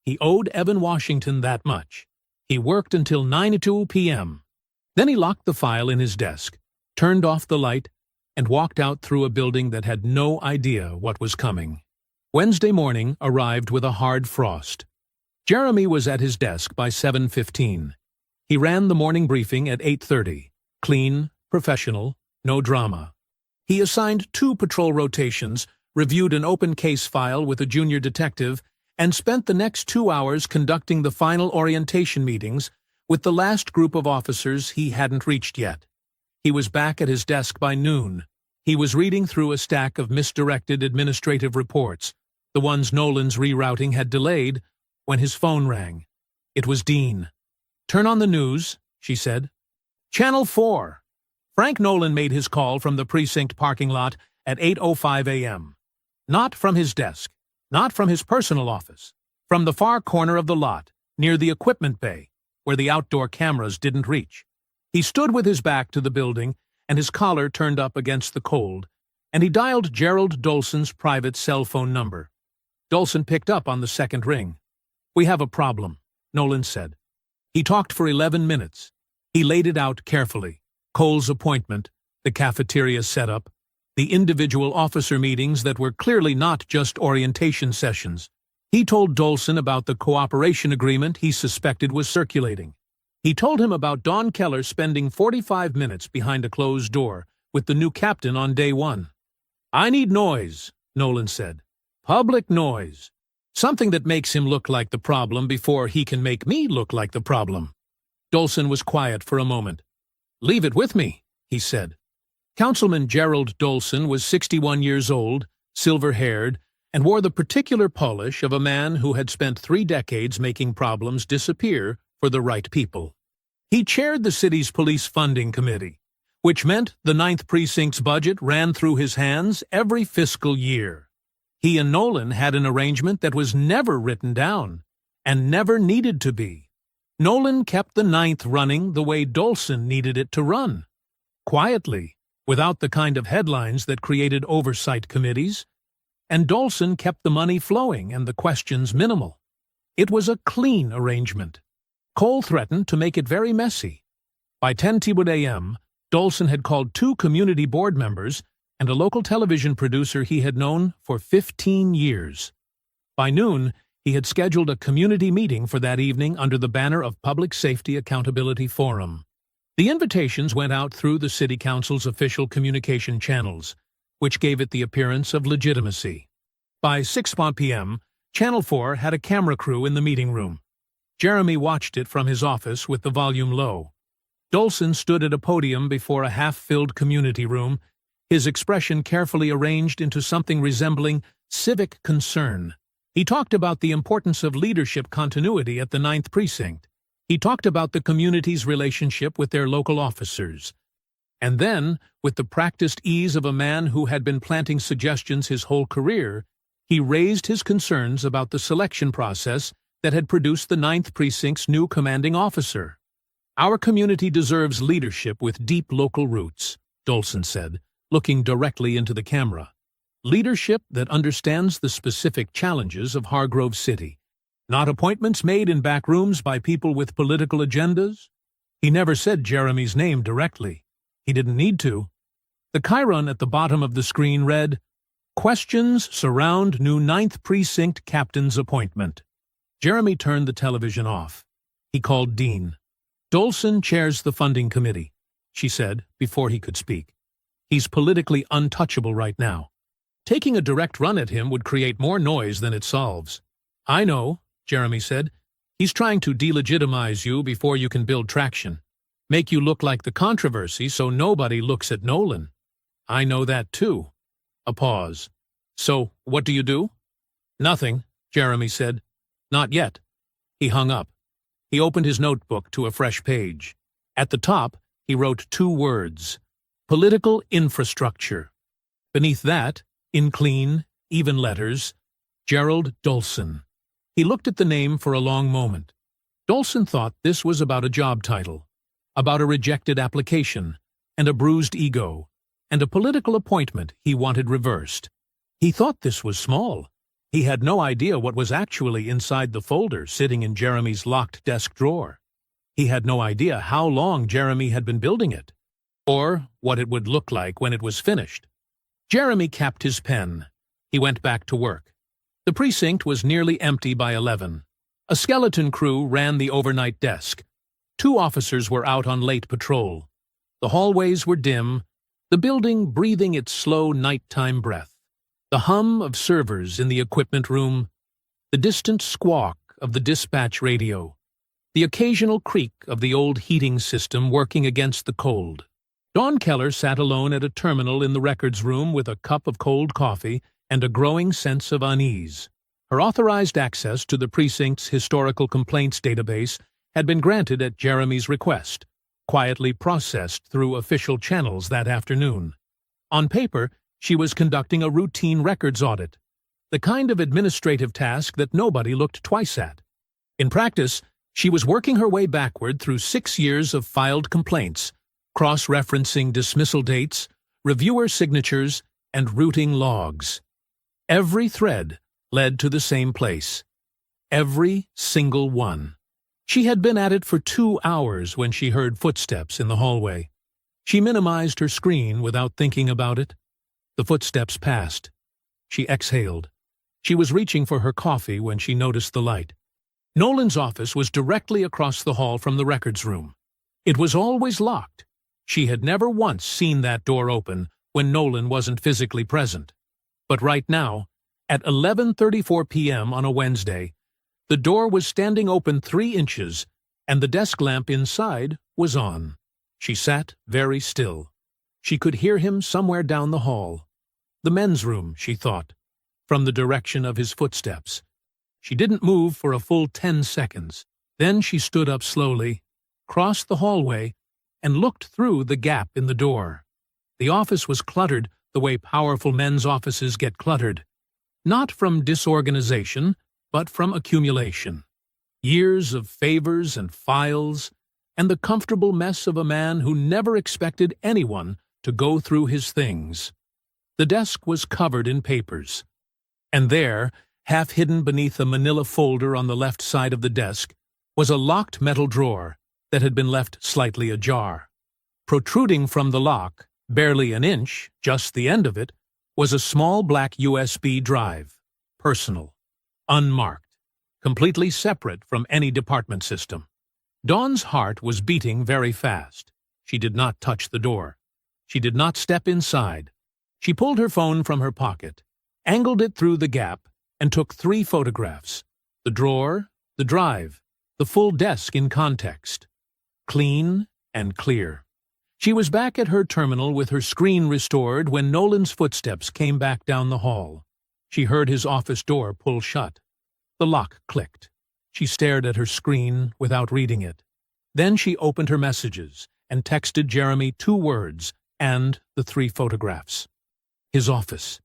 He owed Evan Washington that much. He worked until 9:02 p.m. Then he locked the file in his desk, turned off the light, and walked out through a building that had no idea what was coming. Wednesday morning arrived with a hard frost. Jeremy was at his desk by 7:15. He ran the morning briefing at 8:30. Clean, professional, no drama. He assigned 2 patrol rotations, reviewed an open case file with a junior detective, and spent the next 2 hours conducting the final orientation meetings with the last group of officers he hadn't reached yet. He was back at his desk by noon. He was reading through a stack of misdirected administrative reports, the ones Nolan's rerouting had delayed, when his phone rang. It was Dean. "Turn on the news," she said. "Channel 4. Frank Nolan made his call from the precinct parking lot at 8:05 a.m. Not from his desk, not from his personal office, from the far corner of the lot, near the equipment bay, where the outdoor cameras didn't reach. He stood with his back to the building and his collar turned up against the cold, and he dialed Gerald Dolson's private cell phone number. Dolson picked up on the second ring. "We have a problem," Nolan said. He talked for 11 minutes. He laid it out carefully. Cole's appointment, the cafeteria setup, the individual officer meetings that were clearly not just orientation sessions. He told Dolson about the cooperation agreement he suspected was circulating. He told him about Don Keller spending 45 minutes behind a closed door with the new captain on day 1. "I need noise," Nolan said. "Public noise. Something that makes him look like the problem before he can make me look like the problem." Dolson was quiet for a moment. "Leave it with me," he said. Councilman Gerald Dolson was 61 years old, silver-haired, and wore the particular polish of a man who had spent 3 decades making problems disappear for the right people. He chaired the city's police funding committee, which meant the 9th Precinct's budget ran through his hands every fiscal year. He and Nolan had an arrangement that was never written down, and never needed to be. Nolan kept the 9th running the way Dolson needed it to run. Quietly, without the kind of headlines that created oversight committees, and Dolson kept the money flowing and the questions minimal. It was a clean arrangement. Cole threatened to make it very messy. By 10:00 a.m., Dolson had called 2 community board members and a local television producer he had known for 15 years. By noon, he had scheduled a community meeting for that evening under the banner of Public Safety Accountability Forum. The invitations went out through the City Council's official communication channels, which gave it the appearance of legitimacy. By 6 p.m., Channel 4 had a camera crew in the meeting room. Jeremy watched it from his office with the volume low. Dolson stood at a podium before a half-filled community room, his expression carefully arranged into something resembling civic concern. He talked about the importance of leadership continuity at the 9th Precinct. He talked about the community's relationship with their local officers. And then, with the practiced ease of a man who had been planting suggestions his whole career, he raised his concerns about the selection process that had produced the 9th Precinct's new commanding officer. "Our community deserves leadership with deep local roots," Dolson said, looking directly into the camera. "Leadership that understands the specific challenges of Hargrove City, not appointments made in back rooms by people with political agendas." He never said Jeremy's name directly. He didn't need to. The chyron at the bottom of the screen read, "Questions surround new 9th Precinct captain's appointment." Jeremy turned the television off. He called Dean. "Dolson chairs the funding committee," she said before he could speak. "He's politically untouchable right now. Taking a direct run at him would create more noise than it solves." "I know," Jeremy said. He's trying to delegitimize you before you can build traction. Make you look like the controversy so nobody looks at Nolan. I know that too. A pause. So, what do you do? Nothing, Jeremy said. Not yet. He hung up. He opened his notebook to a fresh page. At the top, he wrote 2 words. Political infrastructure. Beneath that, in clean, even letters, Gerald Dolson. He looked at the name for a long moment. Dolson thought this was about a job title, about a rejected application, and a bruised ego, and a political appointment he wanted reversed. He thought this was small. He had no idea what was actually inside the folder sitting in Jeremy's locked desk drawer. He had no idea how long Jeremy had been building it, or what it would look like when it was finished. Jeremy capped his pen. He went back to work. The precinct was nearly empty by 11. A skeleton crew ran the overnight desk. 2 officers were out on late patrol. The hallways were dim, the building breathing its slow nighttime breath. The hum of servers in the equipment room, the distant squawk of the dispatch radio, the occasional creak of the old heating system working against the cold. Dawn Keller sat alone at a terminal in the records room with a cup of cold coffee and a growing sense of unease. Her authorized access to the precinct's historical complaints database had been granted at Jeremy's request, quietly processed through official channels that afternoon. On paper, she was conducting a routine records audit, the kind of administrative task that nobody looked twice at. In practice, she was working her way backward through 6 years of filed complaints, cross-referencing dismissal dates, reviewer signatures, and routing logs. Every thread led to the same place. Every single one. She had been at it for 2 hours when she heard footsteps in the hallway. She minimized her screen without thinking about it. The footsteps passed. She exhaled. She was reaching for her coffee when she noticed the light. Nolan's office was directly across the hall from the records room. It was always locked. She had never once seen that door open when Nolan wasn't physically present. But right now, at 11:34 p.m. on a Wednesday, the door was standing open 3 inches, and the desk lamp inside was on. She sat very still. She could hear him somewhere down the hall. The men's room, she thought, from the direction of his footsteps. She didn't move for a full 10 seconds. Then she stood up slowly, crossed the hallway, and looked through the gap in the door. The office was cluttered the way powerful men's offices get cluttered. Not from disorganization, but from accumulation. Years of favors and files, and the comfortable mess of a man who never expected anyone to go through his things. The desk was covered in papers. And there, half hidden beneath a manila folder on the left side of the desk, was a locked metal drawer that had been left slightly ajar. Protruding from the lock, barely an inch, just the end of it, was a small black USB drive, personal, unmarked, completely separate from any department system. Dawn's heart was beating very fast. She did not touch the door. She did not step inside. She pulled her phone from her pocket, angled it through the gap, and took 3 photographs. The drawer, the drive, the full desk in context. Clean and clear. She was back at her terminal with her screen restored when Nolan's footsteps came back down the hall. She heard his office door pull shut. The lock clicked. She stared at her screen without reading it. Then she opened her messages and texted Jeremy 2 words and the 3 photographs. His office.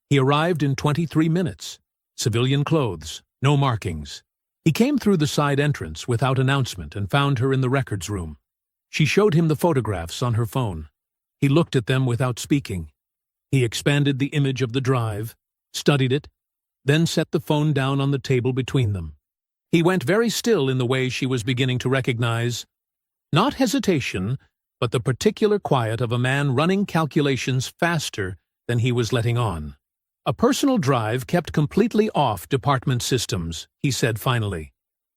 He arrived in 23 minutes. Civilian clothes, no markings. He came through the side entrance without announcement and found her in the records room. She showed him the photographs on her phone. He looked at them without speaking. He expanded the image of the drive, studied it, then set the phone down on the table between them. He went very still in the way she was beginning to recognize, not hesitation, but the particular quiet of a man running calculations faster than he was letting on. A personal drive kept completely off department systems, he said finally.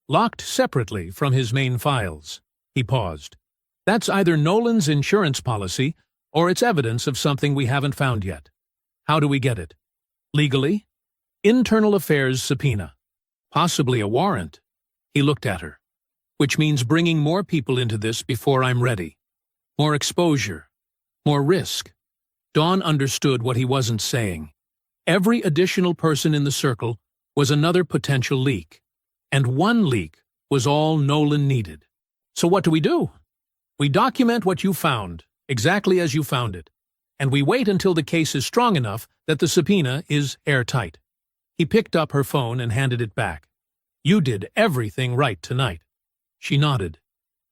Locked separately from his main files. He paused. That's either Nolan's insurance policy, or it's evidence of something we haven't found yet. How do we get it? Legally? Internal affairs subpoena. Possibly a warrant. He looked at her. Which means bringing more people into this before I'm ready. More exposure. More risk. Dawn understood what he wasn't saying. Every additional person in the circle was another potential leak. And one leak was all Nolan needed. So what do? We document what you found, exactly as you found it. And we wait until the case is strong enough that the subpoena is airtight. He picked up her phone and handed it back. You did everything right tonight. She nodded.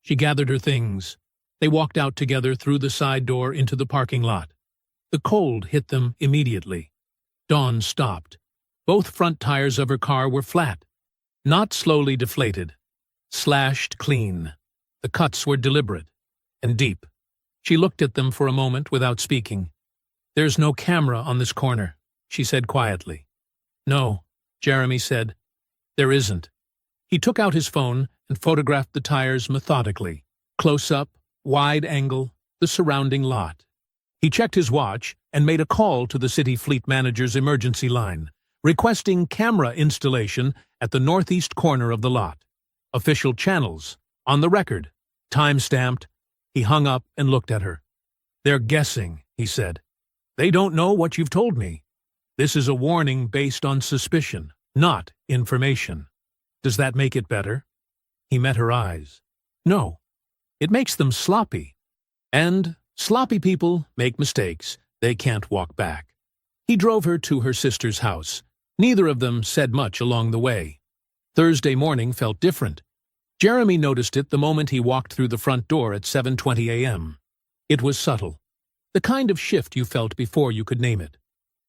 She gathered her things. They walked out together through the side door into the parking lot. The cold hit them immediately. Dawn stopped. Both front tires of her car were flat. Not slowly deflated. Slashed clean. The cuts were deliberate and deep. She looked at them for a moment without speaking. There's no camera on this corner, she said quietly. No, Jeremy said. There isn't. He took out his phone and photographed the tires methodically. Close up, wide angle, the surrounding lot. He checked his watch and made a call to the city fleet manager's emergency line, requesting camera installation at the northeast corner of the lot. Official channels, on the record, time-stamped. He hung up and looked at her. They're guessing, he said. They don't know what you've told me. This is a warning based on suspicion, not information. Does that make it better? He met her eyes. No. It makes them sloppy. And sloppy people make mistakes. They can't walk back. He drove her to her sister's house. Neither of them said much along the way. Thursday morning felt different. Jeremy noticed it the moment he walked through the front door at 7:20 a.m. It was subtle. The kind of shift you felt before you could name it.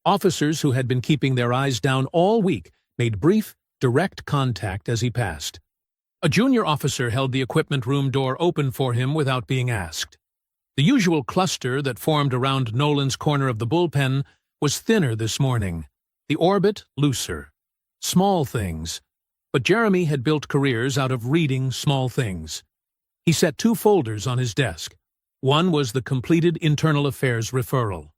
Officers who had been keeping their eyes down all week made brief, direct contact as he passed. A junior officer held the equipment room door open for him without being asked. The usual cluster that formed around Nolan's corner of the bullpen was thinner this morning, the orbit looser. Small things. But Jeremy had built careers out of reading small things. He set 2 folders on his desk. One was the completed internal affairs referral.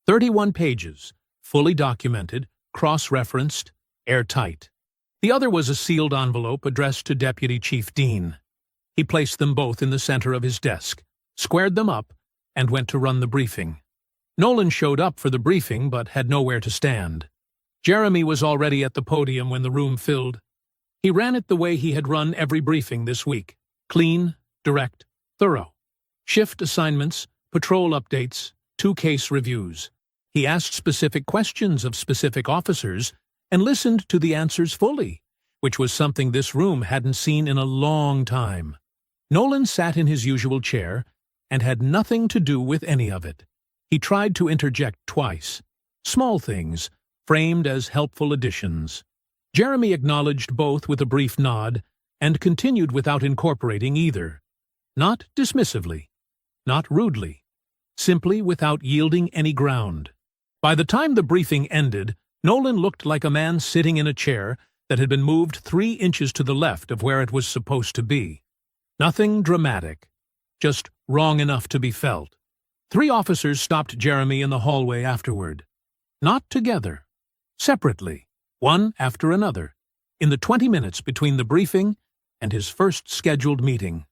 31 pages, fully documented, cross-referenced, airtight. The other was a sealed envelope addressed to Deputy Chief Dean. He placed them both in the center of his desk, squared them up, and went to run the briefing. Nolan showed up for the briefing but had nowhere to stand. Jeremy was already at the podium when the room filled. He ran it the way he had run every briefing this week. Clean, direct, thorough. Shift assignments, patrol updates, 2 case reviews. He asked specific questions of specific officers and listened to the answers fully, which was something this room hadn't seen in a long time. Nolan sat in his usual chair and had nothing to do with any of it. He tried to interject twice. Small things, framed as helpful additions. Jeremy acknowledged both with a brief nod and continued without incorporating either. Not dismissively, not rudely, simply without yielding any ground. By the time the briefing ended, Nolan looked like a man sitting in a chair that had been moved 3 inches to the left of where it was supposed to be. Nothing dramatic, just wrong enough to be felt. 3 officers stopped Jeremy in the hallway afterward. Not together, separately. One after another, in the 20 minutes between the briefing and his first scheduled meeting.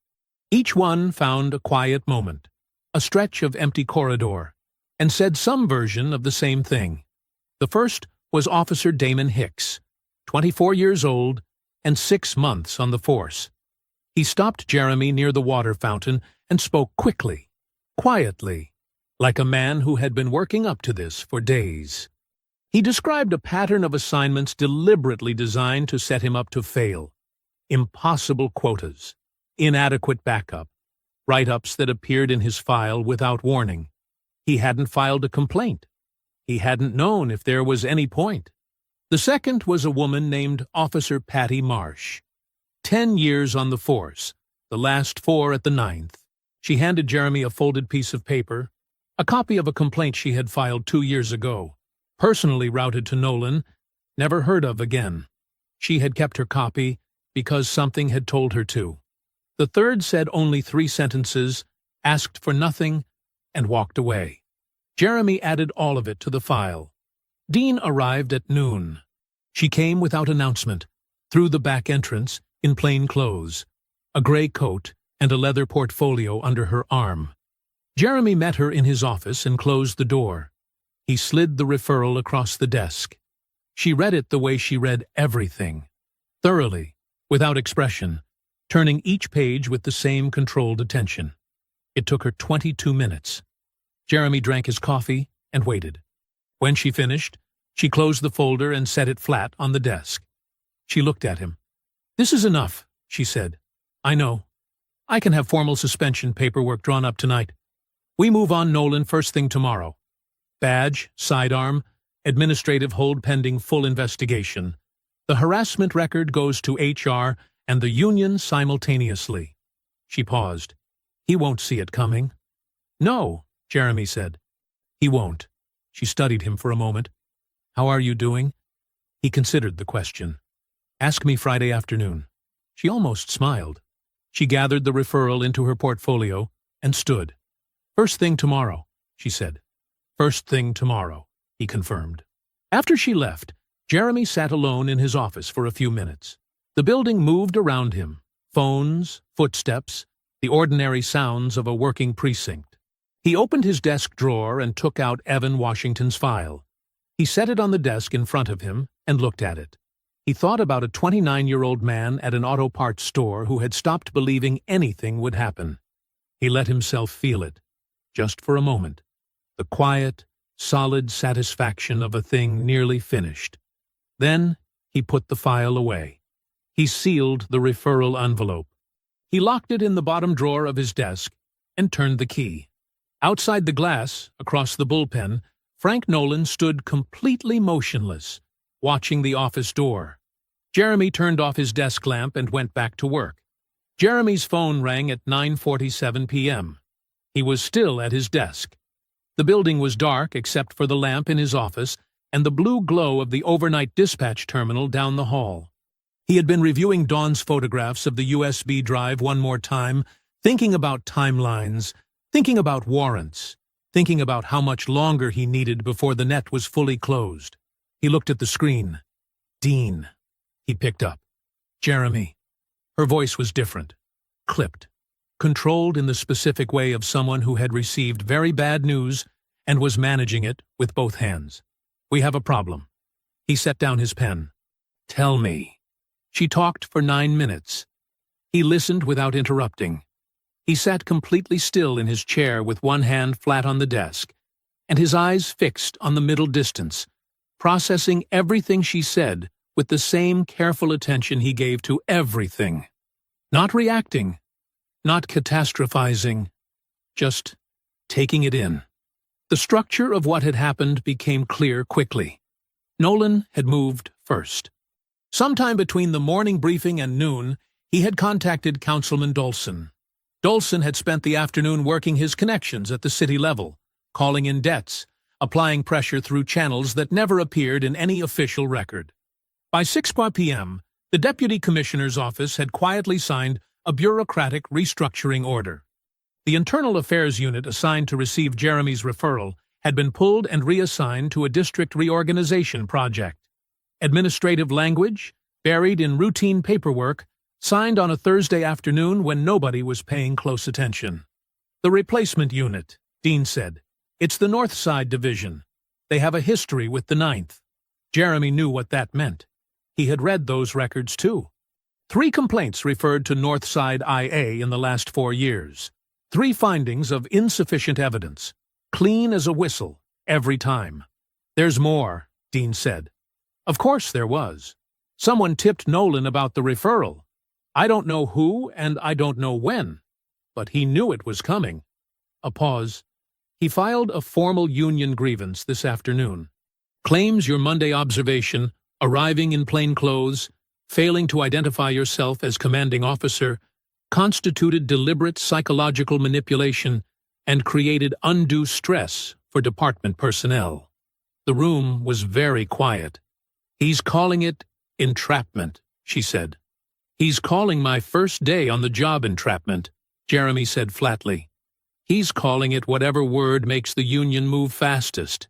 Each one found a quiet moment, a stretch of empty corridor, and said some version of the same thing. The first was Officer Damon Hicks, 24 years old and 6 months on the force. He stopped Jeremy near the water fountain and spoke quickly, quietly, like a man who had been working up to this for days. He described a pattern of assignments deliberately designed to set him up to fail. Impossible quotas, inadequate backup, write-ups that appeared in his file without warning. He hadn't filed a complaint. He hadn't known if there was any point. The second was a woman named Officer Patty Marsh. 10 years on the force, the last 4 at the 9th. She handed Jeremy a folded piece of paper, a copy of a complaint she had filed 2 years ago. Personally routed to Nolan, never heard of again. She had kept her copy because something had told her to. The third said only 3 sentences, asked for nothing, and walked away. Jeremy added all of it to the file. Dean arrived at noon. She came without announcement, through the back entrance, in plain clothes, a gray coat and a leather portfolio under her arm. Jeremy met her in his office and closed the door. He slid the referral across the desk. She read it the way she read everything, thoroughly, without expression, turning each page with the same controlled attention. It took her 22 minutes. Jeremy drank his coffee and waited. When she finished, she closed the folder and set it flat on the desk. She looked at him. "This is enough," she said. "I know. I can have formal suspension paperwork drawn up tonight. We move on Nolan first thing tomorrow. Badge, sidearm, administrative hold pending full investigation. The harassment record goes to HR and the union simultaneously." She paused. "He won't see it coming." "No," Jeremy said. "He won't." She studied him for a moment. "How are you doing?" He considered the question. "Ask me Friday afternoon." She almost smiled. She gathered the referral into her portfolio and stood. "First thing tomorrow," she said. "First thing tomorrow," he confirmed. After she left, Jeremy sat alone in his office for a few minutes. The building moved around him. Phones, footsteps, the ordinary sounds of a working precinct. He opened his desk drawer and took out Evan Washington's file. He set it on the desk in front of him and looked at it. He thought about a 29-year-old man at an auto parts store who had stopped believing anything would happen. He let himself feel it, just for a moment, the quiet, solid satisfaction of a thing nearly finished. Then he put the file away. He sealed the referral envelope. He locked it in the bottom drawer of his desk and turned the key. Outside the glass, across the bullpen, Frank Nolan stood completely motionless, watching the office door. Jeremy turned off his desk lamp and went back to work. Jeremy's phone rang at 9:47 p.m. He was still at his desk. The building was dark except for the lamp in his office and the blue glow of the overnight dispatch terminal down the hall. He had been reviewing Dawn's photographs of the USB drive one more time, thinking about timelines, thinking about warrants, thinking about how much longer he needed before the net was fully closed. He looked at the screen. Dean. He picked up. Jeremy. Her voice was different, clipped, controlled in the specific way of someone who had received very bad news and was managing it with both hands. "We have a problem." He set down his pen. "Tell me." She talked for 9 minutes. He listened without interrupting. He sat completely still in his chair with one hand flat on the desk, and his eyes fixed on the middle distance, processing everything she said with the same careful attention he gave to everything. Not reacting, not catastrophizing, just taking it in. The structure of what had happened became clear quickly. Nolan had moved first. Sometime between the morning briefing and noon, he had contacted Councilman Dolson. Dolson had spent the afternoon working his connections at the city level, calling in debts, applying pressure through channels that never appeared in any official record. By 6 p.m., the Deputy Commissioner's office had quietly signed a bureaucratic restructuring order. The Internal Affairs Unit assigned to receive Jeremy's referral had been pulled and reassigned to a district reorganization project. Administrative language, buried in routine paperwork, signed on a Thursday afternoon when nobody was paying close attention. "The replacement unit," Dean said. "It's the North Side Division. They have a history with the 9th. Jeremy knew what that meant. He had read those records too. 3 complaints referred to North Side IA in the last 4 years. 3 findings of insufficient evidence. Clean as a whistle, every time. "There's more," Dean said. Of course there was. Someone tipped Nolan about the referral. I don't know who and I don't know when, but he knew it was coming. A pause. He filed a formal union grievance this afternoon. "Claims your Monday observation, arriving in plain clothes, failing to identify yourself as commanding officer, constituted deliberate psychological manipulation and created undue stress for department personnel." The room was very quiet. "He's calling it entrapment," she said. "He's calling my first day on the job entrapment," Jeremy said flatly. "He's calling it whatever word makes the union move fastest."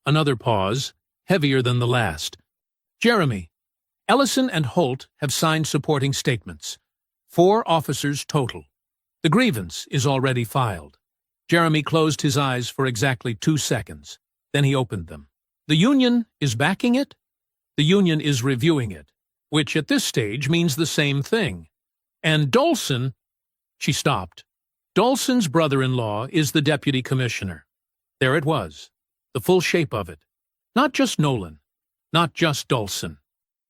Another pause, heavier than the last. "Jeremy, Ellison and Holt have signed supporting statements. 4 officers total. The grievance is already filed. Jeremy closed his eyes for exactly 2 seconds. Then he opened them. The union is backing it? The union is reviewing it, which at this stage means the same thing. And Dolson... She stopped. Dolson's brother-in-law is the deputy commissioner. There it was, the full shape of it. Not just Nolan, not just Dolson.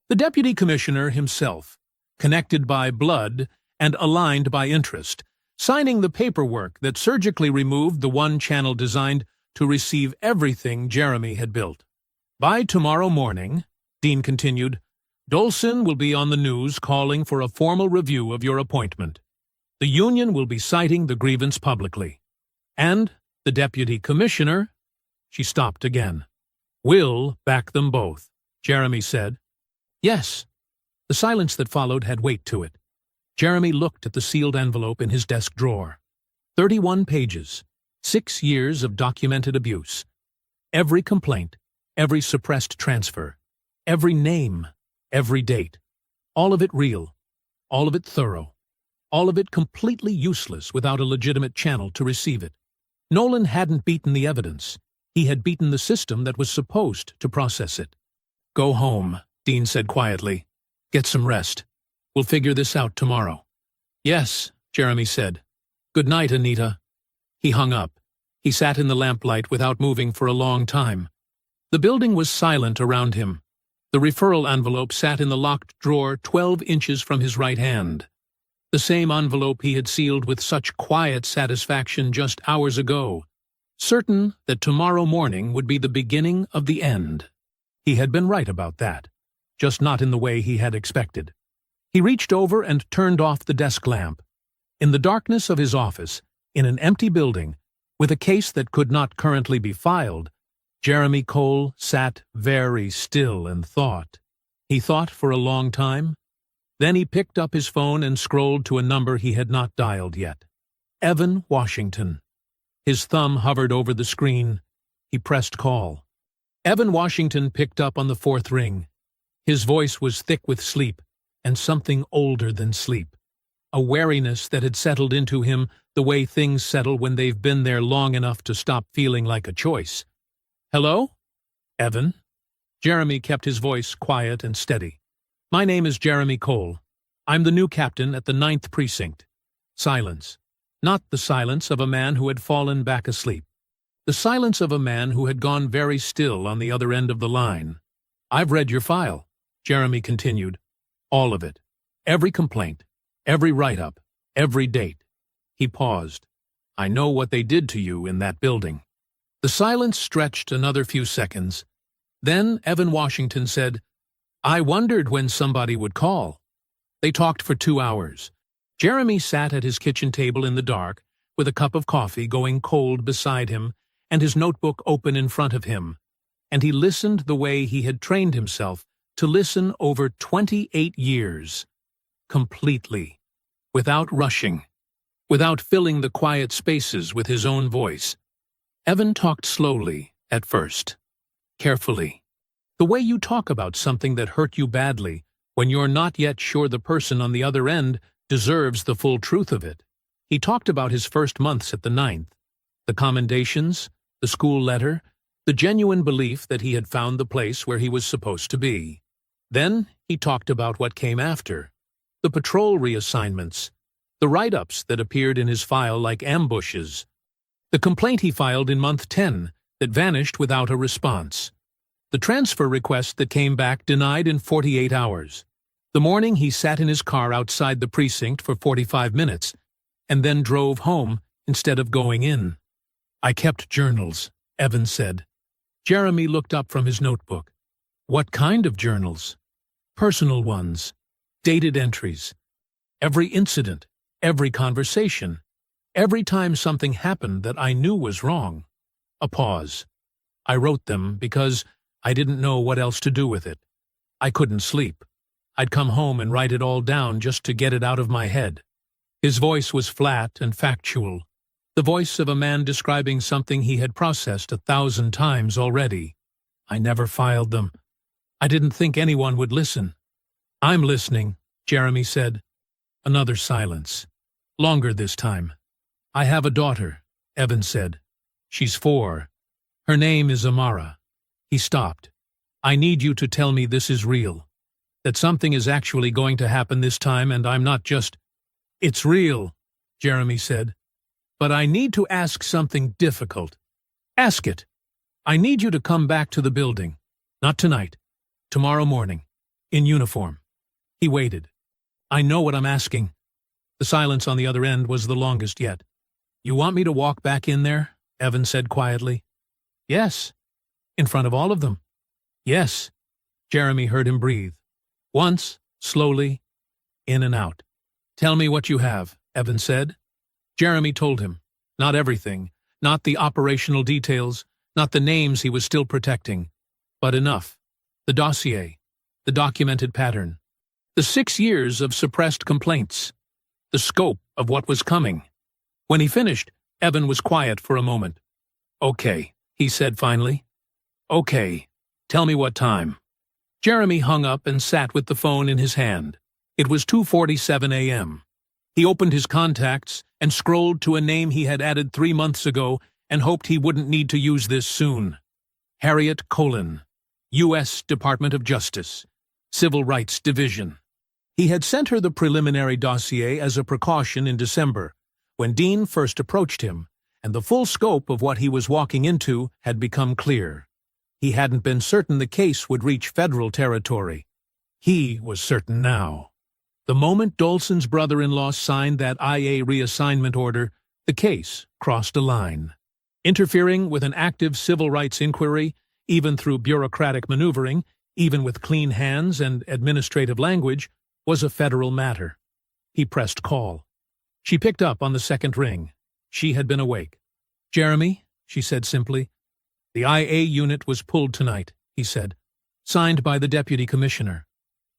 The deputy commissioner himself, connected by blood and aligned by interest, signing the paperwork that surgically removed the one channel designed to receive everything Jeremy had built. By tomorrow morning, Dean continued, Dolson will be on the news calling for a formal review of your appointment. The union will be citing the grievance publicly. And the deputy commissioner, she stopped again, will back them both, Jeremy said. Yes. The silence that followed had weight to it. Jeremy looked at the sealed envelope in his desk drawer. 31 pages, 6 years of documented abuse. Every complaint, every suppressed transfer, every name, every date. All of it real, all of it thorough. All of it completely useless without a legitimate channel to receive it. Nolan hadn't beaten the evidence. He had beaten the system that was supposed to process it. Go home, Dean said quietly. Get some rest. We'll figure this out tomorrow. Yes, Jeremy said. Good night, Anita. He hung up. He sat in the lamplight without moving for a long time. The building was silent around him. The referral envelope sat in the locked drawer 12 inches from his right hand. The same envelope he had sealed with such quiet satisfaction just hours ago, certain that tomorrow morning would be the beginning of the end. He had been right about that, just not in the way he had expected. He reached over and turned off the desk lamp. In the darkness of his office, in an empty building, with a case that could not currently be filed, Jeremy Cole sat very still and thought. He thought for a long time. Then he picked up his phone and scrolled to a number he had not dialed yet. Evan Washington. His thumb hovered over the screen. He pressed call. Evan Washington picked up on the 4th ring. His voice was thick with sleep, and something older than sleep. A wariness that had settled into him the way things settle when they've been there long enough to stop feeling like a choice. Hello? Evan? Jeremy kept his voice quiet and steady. My name is Jeremy Cole. I'm the new captain at the 9th Precinct. Silence. Not the silence of a man who had fallen back asleep. The silence of a man who had gone very still on the other end of the line. I've read your file, Jeremy continued. All of it. Every complaint. Every write-up. Every date. He paused. I know what they did to you in that building. The silence stretched another few seconds. Then Evan Washington said, I wondered when somebody would call. They talked for 2 hours. Jeremy sat at his kitchen table in the dark, with a cup of coffee going cold beside him and his notebook open in front of him, and he listened the way he had trained himself to listen over 28 years. Completely. Without rushing. Without filling the quiet spaces with his own voice. Evan talked slowly, at first. Carefully. The way you talk about something that hurt you badly when you're not yet sure the person on the other end deserves the full truth of it. He talked about his first months at the 9th, the commendations, the school letter, the genuine belief that he had found the place where he was supposed to be. Then he talked about what came after, the patrol reassignments, the write-ups that appeared in his file like ambushes, the complaint he filed in month 10 that vanished without a response. The transfer request that came back denied in 48 hours. The morning he sat in his car outside the precinct for 45 minutes and then drove home instead of going in. I kept journals, Evan said. Jeremy looked up from his notebook. What kind of journals? Personal ones. Dated entries. Every incident, every conversation, every time something happened that I knew was wrong. A pause. I wrote them because I didn't know what else to do with it. I couldn't sleep. I'd come home and write it all down just to get it out of my head. His voice was flat and factual, the voice of a man describing something he had processed 1,000 times already. I never filed them. I didn't think anyone would listen. "I'm listening," Jeremy said. Another silence. Longer this time. "I have a daughter," Evan said. "She's 4. Her name is Amara." He stopped. "I need you to tell me this is real. That something is actually going to happen this time and I'm not just—" "It's real," Jeremy said. "But I need to ask something difficult." "Ask it." "I need you to come back to the building. Not tonight. Tomorrow morning. In uniform." He waited. "I know what I'm asking." The silence on the other end was the longest yet. "You want me to walk back in there?" Evan said quietly. "Yes." "In front of all of them?" "Yes." Jeremy heard him breathe. Once, slowly, in and out. "Tell me what you have," Evan said. Jeremy told him. Not everything, not the operational details, not the names he was still protecting, but enough. The dossier, the documented pattern, the 6 years of suppressed complaints, the scope of what was coming. When he finished, Evan was quiet for a moment. "Okay," he said finally. "Okay, tell me what time." Jeremy hung up and sat with the phone in his hand. It was 2:47 a.m. He opened his contacts and scrolled to a name he had added 3 months ago and hoped he wouldn't need to use this soon. Harriet Colon, U.S. Department of Justice, Civil Rights Division. He had sent her the preliminary dossier as a precaution in December, when Dean first approached him, and the full scope of what he was walking into had become clear. He hadn't been certain the case would reach federal territory. He was certain now. The moment Dolson's brother-in-law signed that IA reassignment order, the case crossed a line. Interfering with an active civil rights inquiry, even through bureaucratic maneuvering, even with clean hands and administrative language, was a federal matter. He pressed call. She picked up on the second ring. She had been awake. "Jeremy," she said simply. "The IA unit was pulled tonight," he said. "Signed by the deputy commissioner.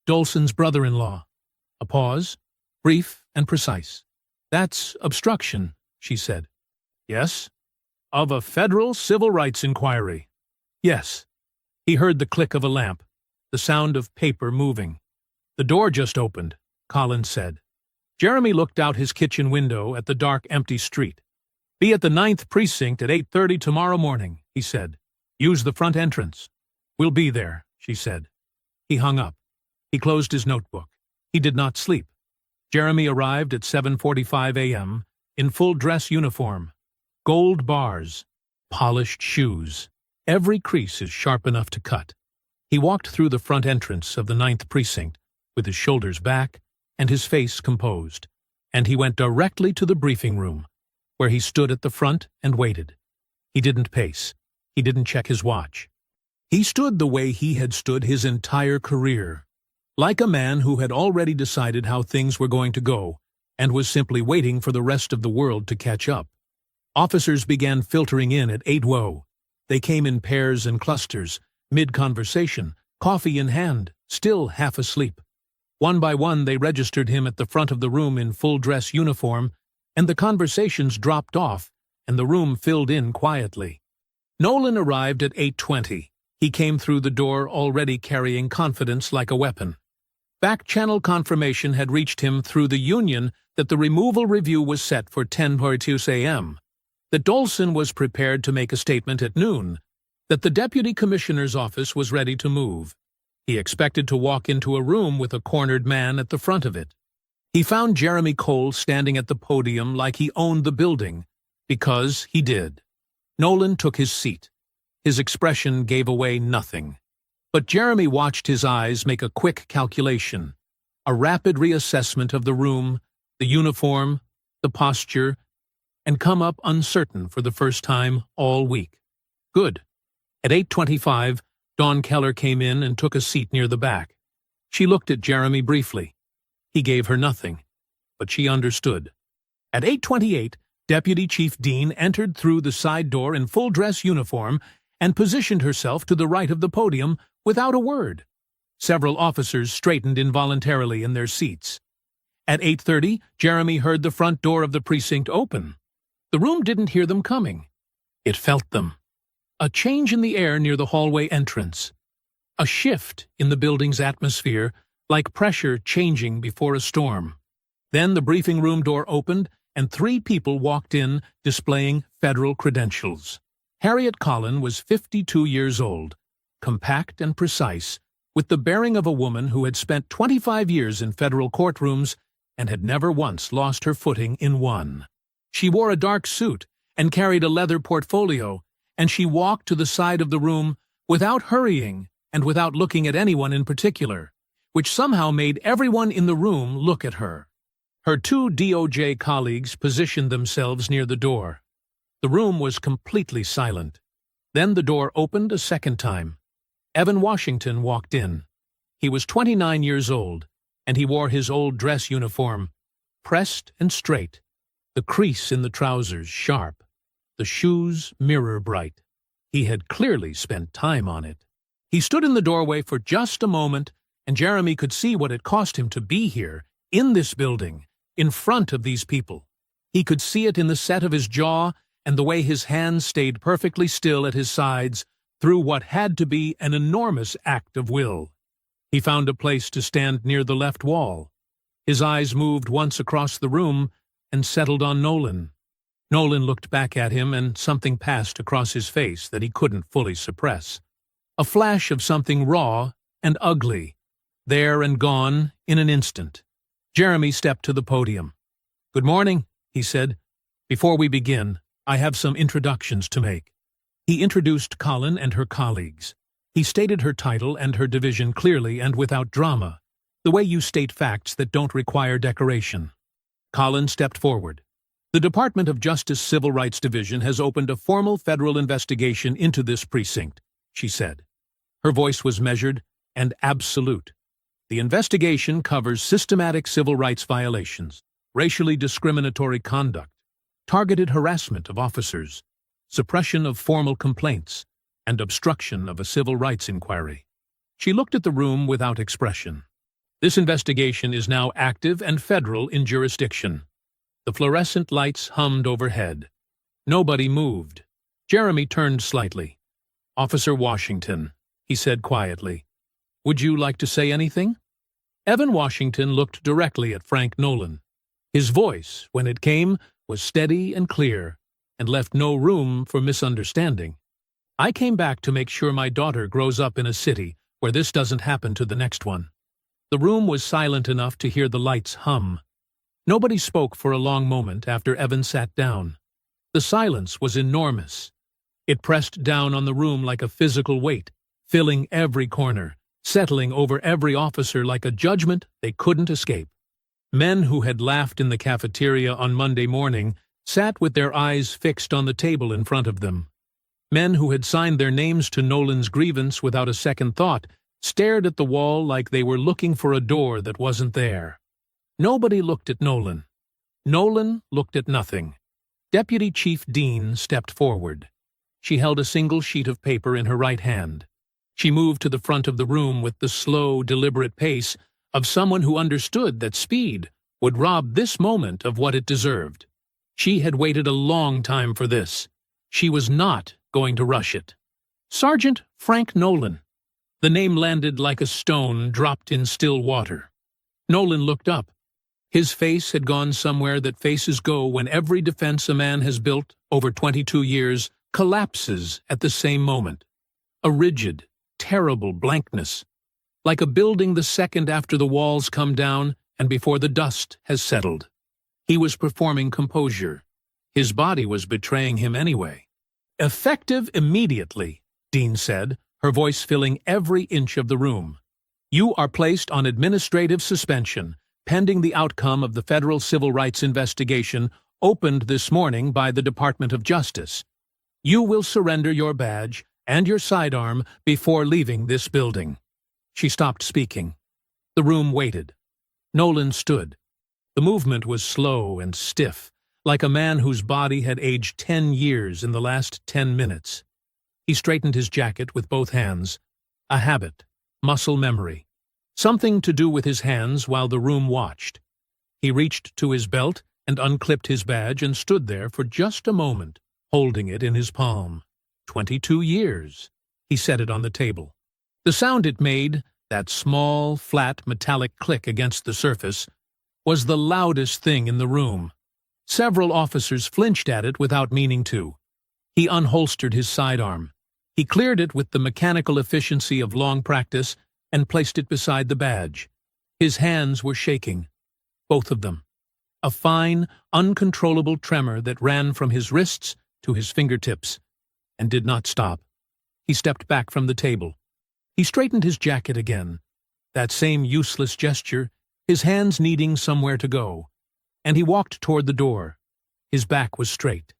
Dolson's brother-in-law." A pause, brief and precise. "That's obstruction," she said. "Yes." "Of a federal civil rights inquiry." "Yes." He heard the click of a lamp, the sound of paper moving. "The door just opened," Collins said. Jeremy looked out his kitchen window at the dark, empty street. "Be at the 9th Precinct at 8:30 tomorrow morning," he said. "Use the front entrance." "We'll be there," she said. He hung up. He closed his notebook. He did not sleep. Jeremy arrived at 7:45 a.m., in full dress uniform. Gold bars. Polished shoes. Every crease is sharp enough to cut. He walked through the front entrance of the 9th Precinct, with his shoulders back and his face composed, and he went directly to the briefing room, where he stood at the front and waited. He didn't pace. He didn't check his watch. He stood the way he had stood his entire career, like a man who had already decided how things were going to go and was simply waiting for the rest of the world to catch up. Officers began filtering in at 8:00. They came in pairs and clusters, mid-conversation, coffee in hand, still half asleep. One by one they registered him at the front of the room in full-dress uniform, and the conversations dropped off, and the room filled in quietly. Nolan arrived at 8:20. He came through the door already carrying confidence like a weapon. Back-channel confirmation had reached him through the union that the removal review was set for 10:42 a.m., that Dolson was prepared to make a statement at noon, that the deputy commissioner's office was ready to move. He expected to walk into a room with a cornered man at the front of it. He found Jeremy Cole standing at the podium like he owned the building, because he did. Nolan took his seat. His expression gave away nothing. But Jeremy watched his eyes make a quick calculation, a rapid reassessment of the room, the uniform, the posture, and come up uncertain for the first time all week. Good. At 8:25, Dawn Keller came in and took a seat near the back. She looked at Jeremy briefly. He gave her nothing, but she understood. At 8:28, Deputy Chief Dean entered through the side door in full-dress uniform and positioned herself to the right of the podium without a word. Several officers straightened involuntarily in their seats. At 8:30, Jeremy heard the front door of the precinct open. The room didn't hear them coming. It felt them. A change in the air near the hallway entrance. A shift in the building's atmosphere, like pressure changing before a storm. Then the briefing room door opened, and 3 people walked in displaying federal credentials. Harriet Collin was 52 years old, compact and precise, with the bearing of a woman who had spent 25 years in federal courtrooms and had never once lost her footing in one. She wore a dark suit and carried a leather portfolio, and she walked to the side of the room without hurrying and without looking at anyone in particular, which somehow made everyone in the room look at her. Her 2 DOJ colleagues positioned themselves near the door. The room was completely silent. Then the door opened a second time. Evan Washington walked in. He was 29 years old, and he wore his old dress uniform, pressed and straight, the crease in the trousers sharp, the shoes mirror bright. He had clearly spent time on it. He stood in the doorway for just a moment, and Jeremy could see what it cost him to be here, in this building, in front of these people. He could see it in the set of his jaw and the way his hands stayed perfectly still at his sides through what had to be an enormous act of will. He found a place to stand near the left wall. His eyes moved once across the room and settled on Nolan. Nolan looked back at him, and something passed across his face that he couldn't fully suppress. A flash of something raw and ugly, there and gone in an instant. Jeremy stepped to the podium. "Good morning," he said. "Before we begin, I have some introductions to make." He introduced Collin and her colleagues. He stated her title and her division clearly and without drama, the way you state facts that don't require decoration. Collin stepped forward. "The Department of Justice Civil Rights Division has opened a formal federal investigation into this precinct," she said. Her voice was measured and absolute. "The investigation covers systematic civil rights violations, racially discriminatory conduct, targeted harassment of officers, suppression of formal complaints, and obstruction of a civil rights inquiry." She looked at the room without expression. "This investigation is now active and federal in jurisdiction." The fluorescent lights hummed overhead. Nobody moved. Jeremy turned slightly. "Officer Washington," he said quietly, "would you like to say anything?" Evan Washington looked directly at Frank Nolan. His voice, when it came, was steady and clear, and left no room for misunderstanding. "I came back to make sure my daughter grows up in a city where this doesn't happen to the next one." The room was silent enough to hear the lights hum. Nobody spoke for a long moment after Evan sat down. The silence was enormous. It pressed down on the room like a physical weight, filling every corner, settling over every officer like a judgment they couldn't escape. Men who had laughed in the cafeteria on Monday morning sat with their eyes fixed on the table in front of them. Men who had signed their names to Nolan's grievance without a second thought stared at the wall like they were looking for a door that wasn't there. Nobody looked at Nolan. Nolan looked at nothing. Deputy Chief Dean stepped forward. She held a single sheet of paper in her right hand. She moved to the front of the room with the slow, deliberate pace of someone who understood that speed would rob this moment of what it deserved. She had waited a long time for this. She was not going to rush it. "Sergeant Frank Nolan." The name landed like a stone dropped in still water. Nolan looked up. His face had gone somewhere that faces go when every defense a man has built over 22 years collapses at the same moment. A rigid, terrible blankness, like a building the second after the walls come down and before the dust has settled. He was performing composure. His body was betraying him anyway. "Effective immediately," Dean said, her voice filling every inch of the room. "You are placed on administrative suspension, pending the outcome of the federal civil rights investigation opened this morning by the Department of Justice. You will surrender your badge and your sidearm before leaving this building." She stopped speaking. The room waited. Nolan stood. The movement was slow and stiff, like a man whose body had aged 10 years in the last 10 minutes. He straightened his jacket with both hands. A habit, muscle memory. Something to do with his hands while the room watched. He reached to his belt and unclipped his badge and stood there for just a moment, holding it in his palm. 22 years. He set it on the table. The sound it made That small, flat, metallic click against the surface was the loudest thing in the room. Several officers flinched at it without meaning to. He unholstered his sidearm. He cleared it with the mechanical efficiency of long practice and placed it beside the badge. His hands were shaking, both of them. A fine, uncontrollable tremor that ran from his wrists to his fingertips, and did not stop. He stepped back from the table. He straightened his jacket again, that same useless gesture, his hands needing somewhere to go, and he walked toward the door. His back was straight.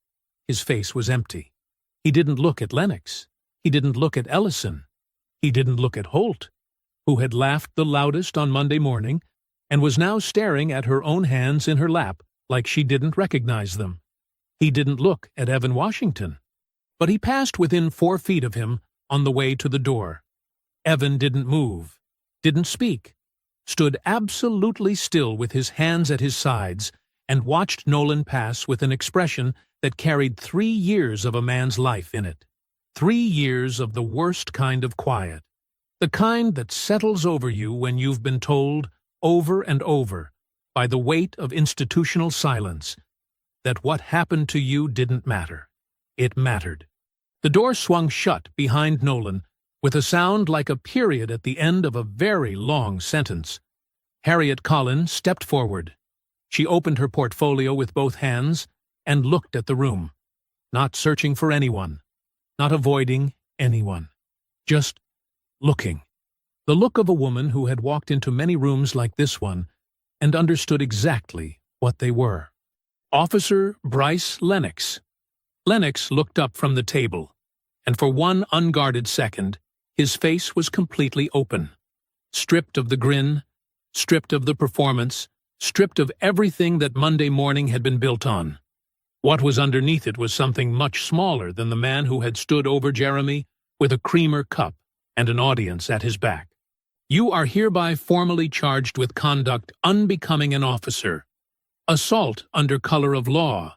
His face was empty. He didn't look at Lennox. He didn't look at Ellison. He didn't look at Holt, who had laughed the loudest on Monday morning and was now staring at her own hands in her lap like she didn't recognize them. He didn't look at Evan Washington. But he passed within 4 feet of him on the way to the door. Evan didn't move, didn't speak, stood absolutely still with his hands at his sides and watched Nolan pass with an expression that carried 3 years of a man's life in it. 3 years of the worst kind of quiet. The kind that settles over you when you've been told, over and over, by the weight of institutional silence, that what happened to you didn't matter. It mattered. The door swung shut behind Nolan with a sound like a period at the end of a very long sentence. Harriet Collins stepped forward. She opened her portfolio with both hands and looked at the room, not searching for anyone, not avoiding anyone, just looking. The look of a woman who had walked into many rooms like this one and understood exactly what they were. Officer Bryce Lennox. Lennox looked up from the table, and for one unguarded second, his face was completely open. Stripped of the grin, stripped of the performance, stripped of everything that Monday morning had been built on. What was underneath it was something much smaller than the man who had stood over Jeremy with a creamer cup and an audience at his back. You are hereby formally charged with conduct unbecoming an officer, assault under color of law,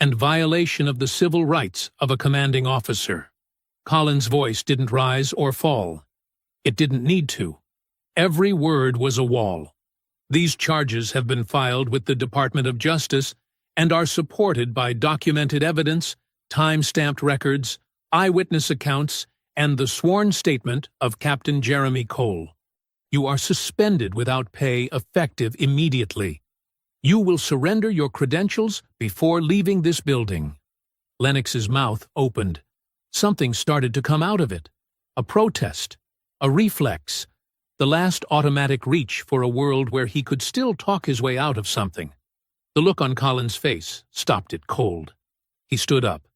and violation of the civil rights of a commanding officer. Collins' voice didn't rise or fall. It didn't need to. Every word was a wall. These charges have been filed with the Department of Justice and are supported by documented evidence, time-stamped records, eyewitness accounts, and the sworn statement of Captain Jeremy Cole. You are suspended without pay effective immediately. You will surrender your credentials before leaving this building. Lennox's mouth opened. Something started to come out of it. A protest. A reflex. The last automatic reach for a world where he could still talk his way out of something. The look on Collins' face stopped it cold. He stood up.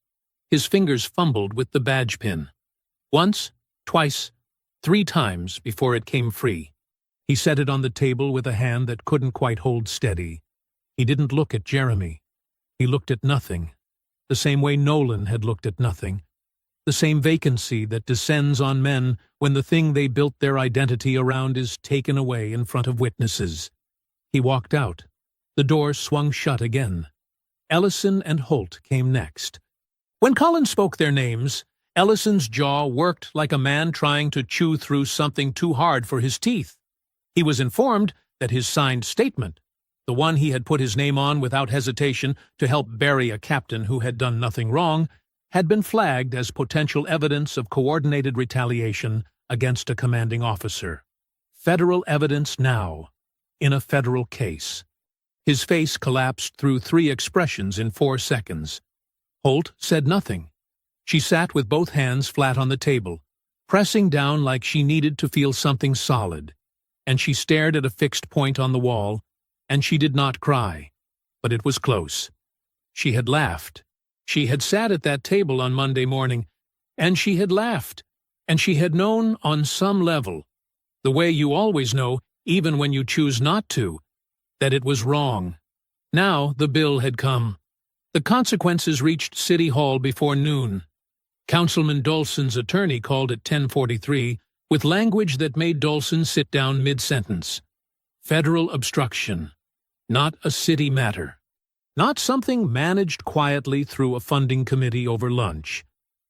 His fingers fumbled with the badge pin. Once, twice, 3 times before it came free. He set it on the table with a hand that couldn't quite hold steady. He didn't look at Jeremy. He looked at nothing, the same way Nolan had looked at nothing, the same vacancy that descends on men when the thing they built their identity around is taken away in front of witnesses. He walked out. The door swung shut again. Ellison and Holt came next. When Collins spoke their names, Ellison's jaw worked like a man trying to chew through something too hard for his teeth. He was informed that his signed statement, the one he had put his name on without hesitation to help bury a captain who had done nothing wrong, had been flagged as potential evidence of coordinated retaliation against a commanding officer. Federal evidence now, in a federal case. His face collapsed through 3 expressions in 4 seconds. Holt said nothing. She sat with both hands flat on the table, pressing down like she needed to feel something solid, and she stared at a fixed point on the wall, and she did not cry, but it was close. She had laughed. She had sat at that table on Monday morning, and she had laughed, and she had known on some level, the way you always know, even when you choose not to, that it was wrong. Now the bill had come. The consequences reached City Hall before noon. Councilman Dolson's attorney called at 10:43 with language that made Dolson sit down mid-sentence. Federal obstruction. Not a city matter. Not something managed quietly through a funding committee over lunch.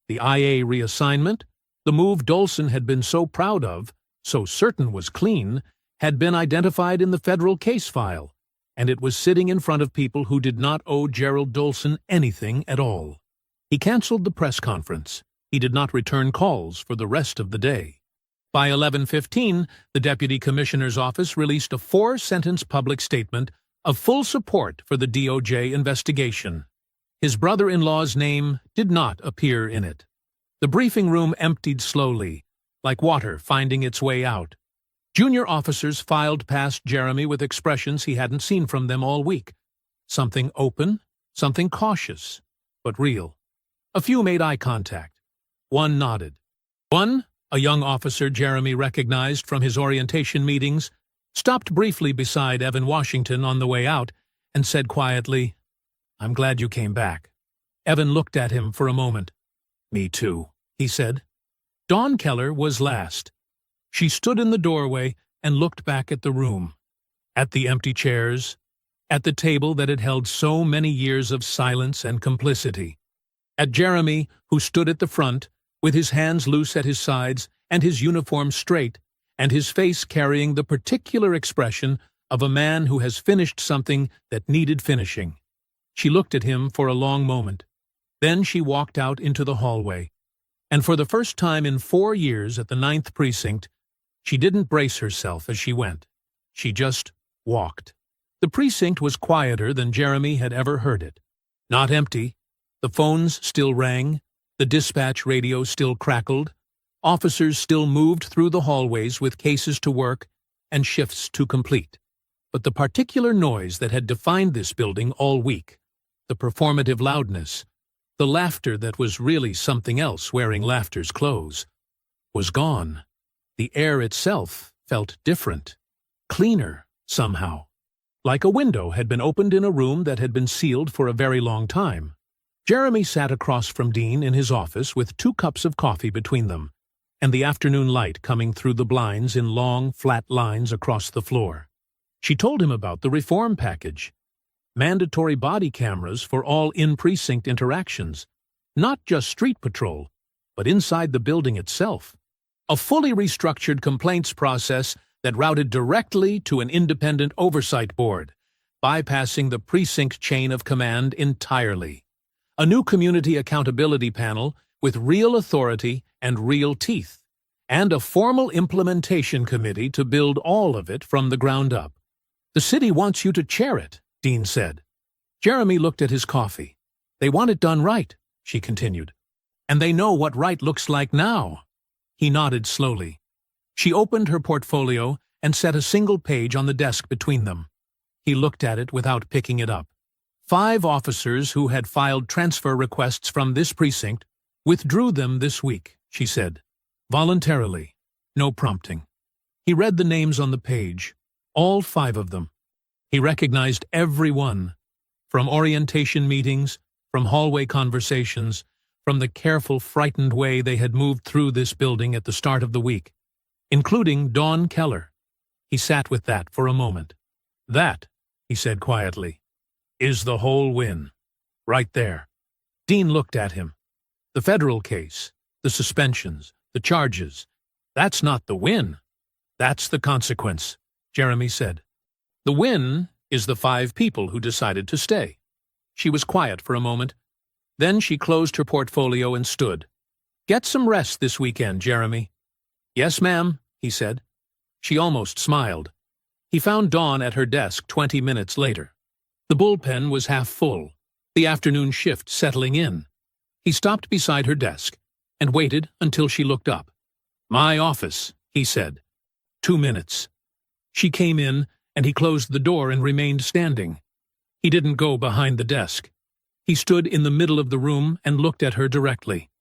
The IA reassignment, the move Dolson had been so proud of, so certain was clean, had been identified in the federal case file, and it was sitting in front of people who did not owe Gerald Dolson anything at all. He canceled the press conference. He did not return calls for the rest of the day. By 11:15, the Deputy Commissioner's office released a 4-sentence public statement of full support for the DOJ investigation. His brother-in-law's name did not appear in it. The briefing room emptied slowly, like water finding its way out. Junior officers filed past Jeremy with expressions he hadn't seen from them all week. Something open, something cautious, but real. A few made eye contact. One nodded. One, a young officer Jeremy recognized from his orientation meetings, stopped briefly beside Evan Washington on the way out and said quietly, "I'm glad you came back." Evan looked at him for a moment. "Me too," he said. Dawn Keller was last. She stood in the doorway and looked back at the room, at the empty chairs, at the table that had held so many years of silence and complicity, at Jeremy, who stood at the front, with his hands loose at his sides and his uniform straight, and his face carrying the particular expression of a man who has finished something that needed finishing. She looked at him for a long moment. Then she walked out into the hallway, and for the first time in 4 years at the 9th Precinct, she didn't brace herself as she went. She just walked. The precinct was quieter than Jeremy had ever heard it. Not empty. The phones still rang. The dispatch radio still crackled. Officers still moved through the hallways with cases to work and shifts to complete. But the particular noise that had defined this building all week, the performative loudness, the laughter that was really something else wearing laughter's clothes, was gone. The air itself felt different, cleaner somehow, like a window had been opened in a room that had been sealed for a very long time. Jeremy sat across from Dean in his office with 2 cups of coffee between them, and the afternoon light coming through the blinds in long, flat lines across the floor. She told him about the reform package. Mandatory body cameras for all in-precinct interactions, not just street patrol, but inside the building itself. A fully restructured complaints process that routed directly to an independent oversight board, bypassing the precinct chain of command entirely. A new community accountability panel with real authority and real teeth, and a formal implementation committee to build all of it from the ground up. "The city wants you to chair it," Dean said. Jeremy looked at his coffee. "They want it done right," she continued. "And they know what right looks like now." He nodded slowly. She opened her portfolio and set a single page on the desk between them. He looked at it without picking it up. 5 officers who had filed transfer requests from this precinct withdrew them this week, she said. Voluntarily. No prompting. He read the names on the page. All 5 of them. He recognized every one. From orientation meetings, from hallway conversations, from the careful, frightened way they had moved through this building at the start of the week, including Dawn Keller. He sat with that for a moment. "That," he said quietly, "is the whole win. Right there." Dean looked at him. "The federal case, the suspensions, the charges, that's not the win. That's the consequence," Jeremy said. "The win is the 5 people who decided to stay." She was quiet for a moment. Then she closed her portfolio and stood. "Get some rest this weekend, Jeremy." "Yes, ma'am," he said. She almost smiled. He found Dawn at her desk 20 minutes later. The bullpen was half full, the afternoon shift settling in. He stopped beside her desk and waited until she looked up. "My office," he said. 2 minutes. She came in, and he closed the door and remained standing. He didn't go behind the desk. He stood in the middle of the room and looked at her directly.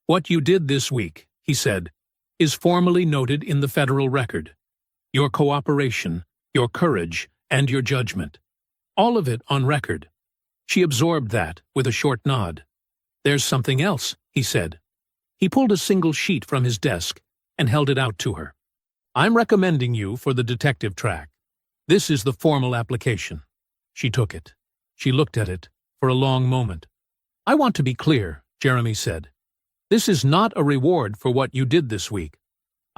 "What you did this week," he said, "is formally noted in the federal record. Your cooperation, your courage, and your judgment. All of it on record." She absorbed that with a short nod. "There's something else," he said. He pulled a single sheet from his desk and held it out to her. "I'm recommending you for the detective track. This is the formal application." She took it. She looked at it for a long moment. "I want to be clear," Jeremy said. "This is not a reward for what you did this week.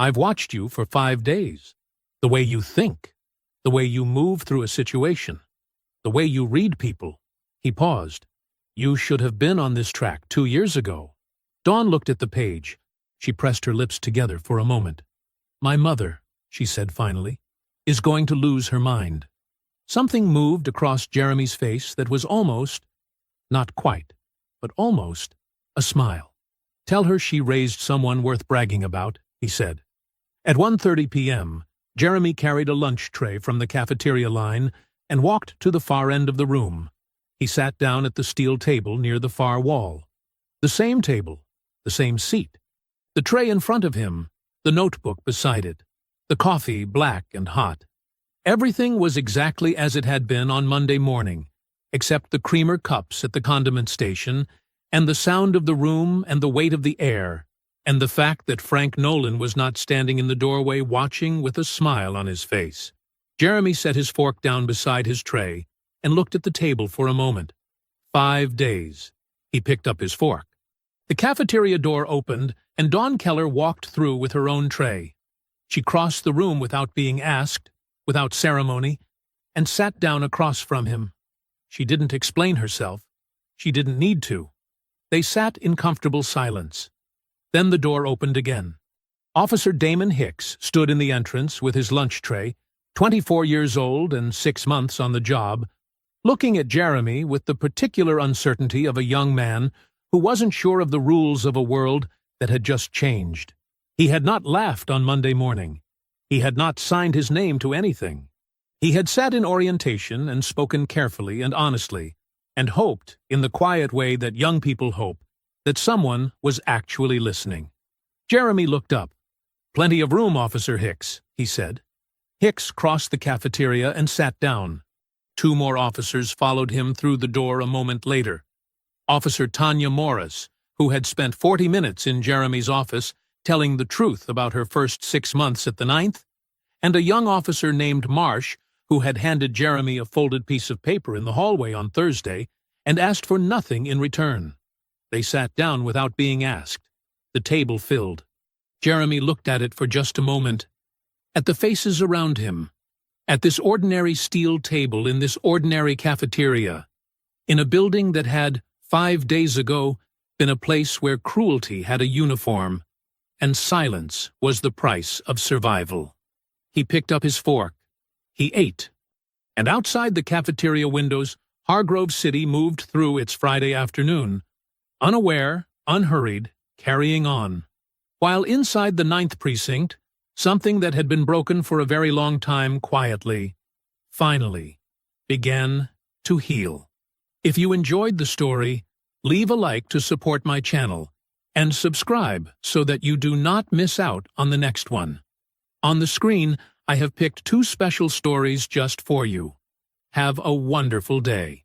I've watched you for 5 days. The way you think, the way you move through a situation, the way you read people." He paused. "You should have been on this track 2 years ago." Dawn looked at the page. She pressed her lips together for a moment. "My mother," she said finally, "is going to lose her mind." Something moved across Jeremy's face that was almost, not quite, but almost, a smile. "Tell her she raised someone worth bragging about," he said. At 1:30 p.m., Jeremy carried a lunch tray from the cafeteria line and walked to the far end of the room. He sat down at the steel table near the far wall. The same table, the same seat. The tray in front of him, the notebook beside it, the coffee black and hot. Everything was exactly as it had been on Monday morning, except the creamer cups at the condiment station, and the sound of the room and the weight of the air, and the fact that Frank Nolan was not standing in the doorway watching with a smile on his face. Jeremy set his fork down beside his tray and looked at the table for a moment. 5 days. He picked up his fork. The cafeteria door opened, and Dawn Keller walked through with her own tray. She crossed the room without being asked, without ceremony, and sat down across from him. She didn't explain herself. She didn't need to. They sat in comfortable silence. Then the door opened again. Officer Damon Hicks stood in the entrance with his lunch tray, 24 years old and 6 months on the job, looking at Jeremy with the particular uncertainty of a young man who wasn't sure of the rules of a world that had just changed. He had not laughed on Monday morning. He had not signed his name to anything. He had sat in orientation and spoken carefully and honestly, and hoped, in the quiet way that young people hope, that someone was actually listening. Jeremy looked up. "Plenty of room, Officer Hicks," he said. Hicks crossed the cafeteria and sat down. 2 more officers followed him through the door a moment later. Officer Tanya Morris, who had spent 40 minutes in Jeremy's office telling the truth about her first 6 months at the 9th, and a young officer named Marsh, who had handed Jeremy a folded piece of paper in the hallway on Thursday and asked for nothing in return. They sat down without being asked. The table filled. Jeremy looked at it for just a moment, at the faces around him, at this ordinary steel table in this ordinary cafeteria, in a building that had, 5 days ago, been a place where cruelty had a uniform, and silence was the price of survival. He picked up his fork. He ate. And outside the cafeteria windows, Hargrove City moved through its Friday afternoon, unaware, unhurried, carrying on. While inside the 9th precinct, something that had been broken for a very long time quietly, finally, began to heal. If you enjoyed the story, leave a like to support my channel, and subscribe so that you do not miss out on the next one. On the screen, I have picked 2 special stories just for you. Have a wonderful day.